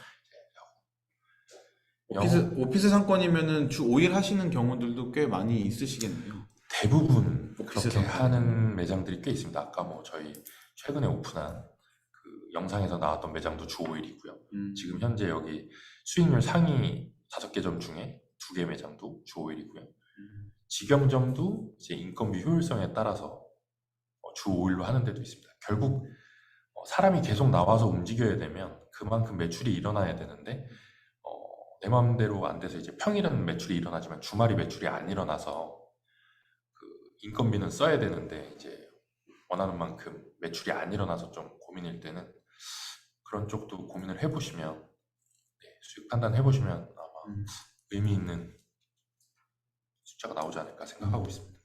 Speaker 1: 오피스 상권이면은 주 5일 하시는 경우들도 꽤 많이 있으시겠네요.
Speaker 2: 대부분
Speaker 1: 오피스
Speaker 2: 그렇게
Speaker 1: 상권.
Speaker 2: 하는 매장들이 꽤 있습니다. 아까 뭐 저희 최근에 오픈한 그 영상에서 나왔던 매장도 주 5일이고요. 지금 현재 여기 수익률 상위 5개점 중에 2개 매장도 주 5일이고요. 직영점도 이제 인건비 효율성에 따라서 주 5일로 하는 데도 있습니다. 결국 사람이 계속 나와서 움직여야 되면 그만큼 매출이 일어나야 되는데 내 마음대로 안 돼서 이제 평일은 매출이 일어나지만 주말이 매출이 안 일어나서 그 인건비는 써야 되는데 이제 원하는 만큼 매출이 안 일어나서 좀 고민일 때는 그런 쪽도 고민을 해보시면 네, 수익 판단 해보시면 아마 의미 있는 숫자가 나오지 않을까 생각하고 있습니다.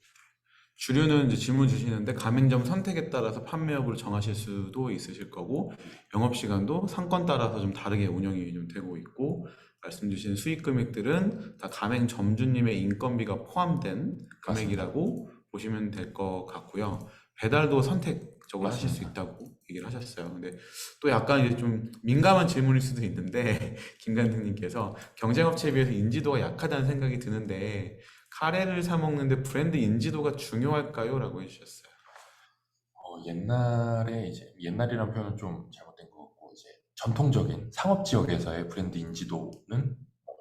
Speaker 1: 주류는 이제 질문 주시는데 가맹점 선택에 따라서 판매 여부를 정하실 수도 있으실 거고 영업시간도 상권 따라서 좀 다르게 운영이 좀 되고 있고 말씀 주신 수익 금액들은 다 가맹점주님의 인건비가 포함된 금액이라고 보시면 될 것 같고요. 배달도 선택적으로 하실 수 있다고 얘기를 하셨어요. 근데 또 약간 이제 좀 민감한 질문일 수도 있는데 김관등님께서 경쟁업체에 비해서 인지도가 약하다는 생각이 드는데 카레를 사 먹는데 브랜드 인지도가 중요할까요? 라고 해주셨어요.
Speaker 2: 옛날에 이제 옛날이란 표현은 좀 잘못된 것 같고 이제 전통적인 상업 지역에서의 브랜드 인지도는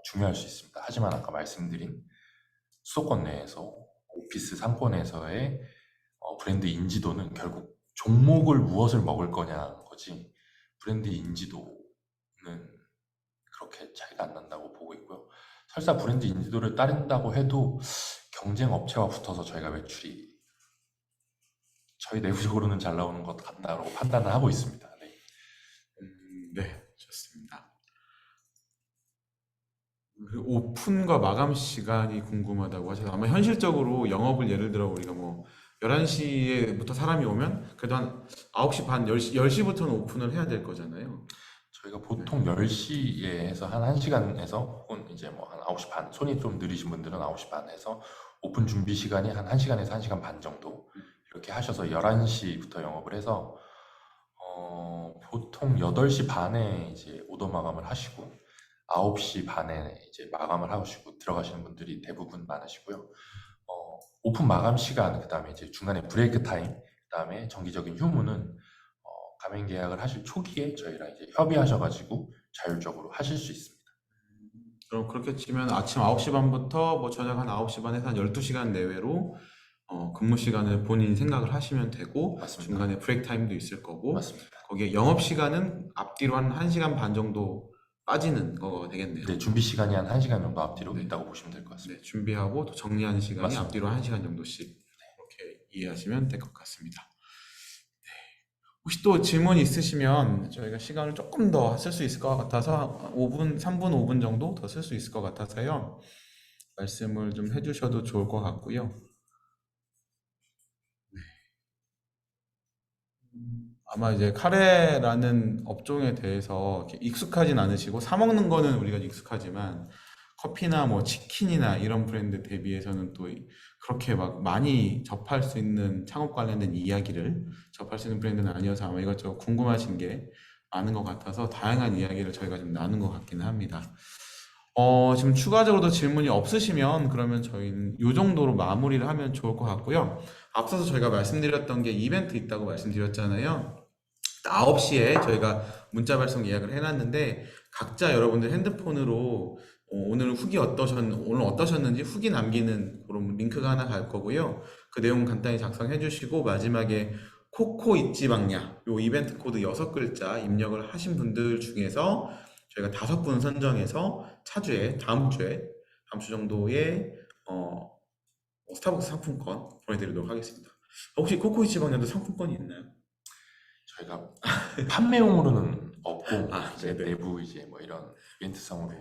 Speaker 2: 중요할 수 있습니다. 하지만 아까 말씀드린 수도권 내에서 오피스 상권에서의 브랜드 인지도는 결국 종목을 무엇을 먹을 거냐 거지 브랜드 인지도는 그렇게 차이가 안 난다고 보고 있고요. 설사 브랜드 인지도를 따른다고 해도 경쟁 업체와 붙어서 저희가 매출이 저희 내부적으로는 잘 나오는 것 같다고 판단을 하고 있습니다. 네.
Speaker 1: 네, 좋습니다. 그 오픈과 마감 시간이 궁금하다고 하셔서 아마 현실적으로 영업을 예를 들어 우리가 뭐 11시에부터 사람이 오면 그래도 한 9시 반, 10시부터는 오픈을 해야 될 거잖아요.
Speaker 2: 저희가 보통 10시에 해서 한 1시간에서 혹은 이제 뭐 한 9시 반, 손이 좀 느리신 분들은 9시 반에서 오픈 준비 시간이 한 1시간에서 1시간 반 정도 이렇게 하셔서 11시부터 영업을 해서 보통 8시 반에 이제 오더 마감을 하시고 9시 반에 이제 마감을 하시고 들어가시는 분들이 대부분 많으시고요. 오픈 마감 시간, 그 다음에 이제 중간에 브레이크 타임, 그 다음에 정기적인 휴무는 가맹 계약을 하실 초기에 저희랑 이제 협의하셔가지고 자율적으로 하실 수 있습니다.
Speaker 1: 그럼 그렇게 치면 아침 9시 반부터 뭐 저녁 한 9시 반에서 한 12시간 내외로 근무 시간을 본인 생각을 하시면 되고
Speaker 2: 맞습니다.
Speaker 1: 중간에 브레이크 타임도 있을 거고
Speaker 2: 맞습니다.
Speaker 1: 거기에 영업 시간은 앞뒤로 한 1시간 반 정도 빠지는 거 되겠네요.
Speaker 2: 네, 준비 시간이 한 1시간 정도 앞뒤로
Speaker 1: 네.
Speaker 2: 있다고 보시면 될 것 같습니다.
Speaker 1: 네, 준비하고 또 정리하는 시간이
Speaker 2: 맞습니다.
Speaker 1: 앞뒤로 1시간 정도씩 이렇게 이해하시면 될 것 같습니다. 네. 혹시 또 질문 있으시면 저희가 시간을 조금 더 쓸 수 있을 것 같아서 5분, 3분, 5분 정도 더 쓸 수 있을 것 같아서요. 말씀을 좀 해주셔도 좋을 것 같고요. 아마 이제 카레라는 업종에 대해서 이렇게 익숙하진 않으시고 사 먹는 거는 우리가 익숙하지만 커피나 뭐 치킨이나 이런 브랜드 대비해서는 또 그렇게 막 많이 접할 수 있는 창업 관련된 이야기를 접할 수 있는 브랜드는 아니어서 아마 이것저것 궁금하신 게 많은 것 같아서 다양한 이야기를 저희가 좀 나눈 것 같기는 합니다. 지금 추가적으로 더 질문이 없으시면 그러면 저희는 이 정도로 마무리를 하면 좋을 것 같고요. 앞서서 저희가 말씀드렸던 게 이벤트 있다고 말씀드렸잖아요. 9시에 저희가 문자 발송 예약을 해놨는데 각자 여러분들 핸드폰으로 오늘 오늘 어떠셨는지 후기 남기는 그런 링크가 하나 갈 거고요. 그 내용 간단히 작성해 주시고 마지막에 코코 잊지 막냐 요 이벤트 코드 6글자 입력을 하신 분들 중에서 저희가 5분 선정해서 다음 주 정도에 스타벅스 상품권 보내드리도록 하겠습니다. 혹시 코코 잊지 막냐도 상품권이 있나요?
Speaker 2: 저희가 판매용으로는 없고 이제
Speaker 1: 네네.
Speaker 2: 내부 이제 뭐 이런 이벤트성으로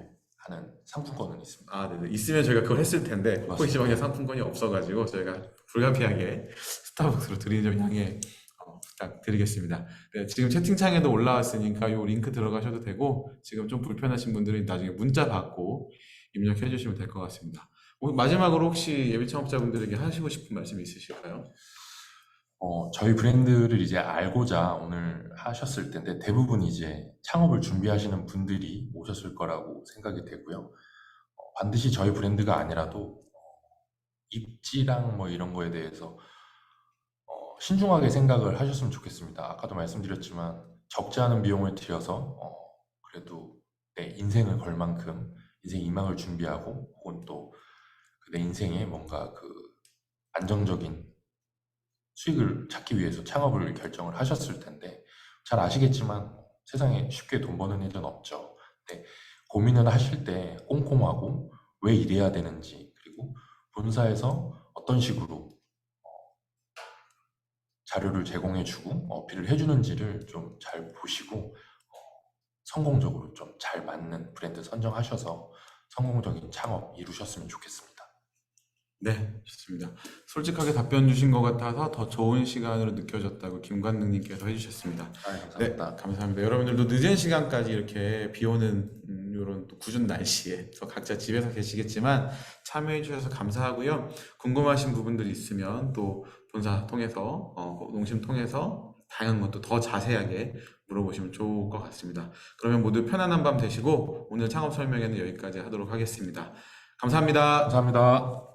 Speaker 2: 하는 상품권은 있습니다.
Speaker 1: 아, 네네. 있으면 저희가 그걸 했을 텐데 코코
Speaker 2: 맞습니다.
Speaker 1: 잊지 막냐 상품권이 없어가지고 저희가 불가피하게 스타벅스로 드리는 점 양해 부탁드리겠습니다. 네, 지금 채팅창에도 올라왔으니까 요 링크 들어가셔도 되고 지금 좀 불편하신 분들은 나중에 문자 받고 입력해 주시면 될 것 같습니다. 마지막으로 혹시 예비 창업자분들에게 하시고 싶은 말씀 있으실까요?
Speaker 2: 저희 브랜드를 이제 알고자 오늘 하셨을 텐데 대부분 이제 창업을 준비하시는 분들이 오셨을 거라고 생각이 되고요. 반드시 저희 브랜드가 아니라도 입지랑 뭐 이런 거에 대해서 신중하게 생각을 하셨으면 좋겠습니다. 아까도 말씀드렸지만 적지 않은 비용을 들여서 그래도 내 인생을 걸 만큼 인생 이망을 준비하고 혹은 또 내 인생에 뭔가 그 안정적인 수익을 찾기 위해서 창업을 결정을 하셨을 텐데 잘 아시겠지만 세상에 쉽게 돈 버는 일은 없죠. 근데 고민을 하실 때 꼼꼼하고 왜 이래야 되는지 그리고 본사에서 어떤 식으로 자료를 제공해주고 어필을 해주는지를 좀 잘 보시고 성공적으로 좀 잘 맞는 브랜드 선정하셔서 성공적인 창업 이루셨으면 좋겠습니다.
Speaker 1: 네, 좋습니다. 솔직하게 답변 주신 것 같아서 더 좋은 시간으로 느껴졌다고 김관능님께서 해주셨습니다. 네,
Speaker 2: 감사합니다.
Speaker 1: 감사합니다. 여러분들도 늦은 시간까지 이렇게 비 오는 이런 또 궂은 날씨에 또 각자 집에서 계시겠지만 참여해 주셔서 감사하고요. 궁금하신 부분들이 있으면 또 본사 통해서 농심 통해서 다양한 것도 더 자세하게 물어보시면 좋을 것 같습니다. 그러면 모두 편안한 밤 되시고 오늘 창업 설명회는 여기까지 하도록 하겠습니다. 감사합니다.
Speaker 2: 감사합니다.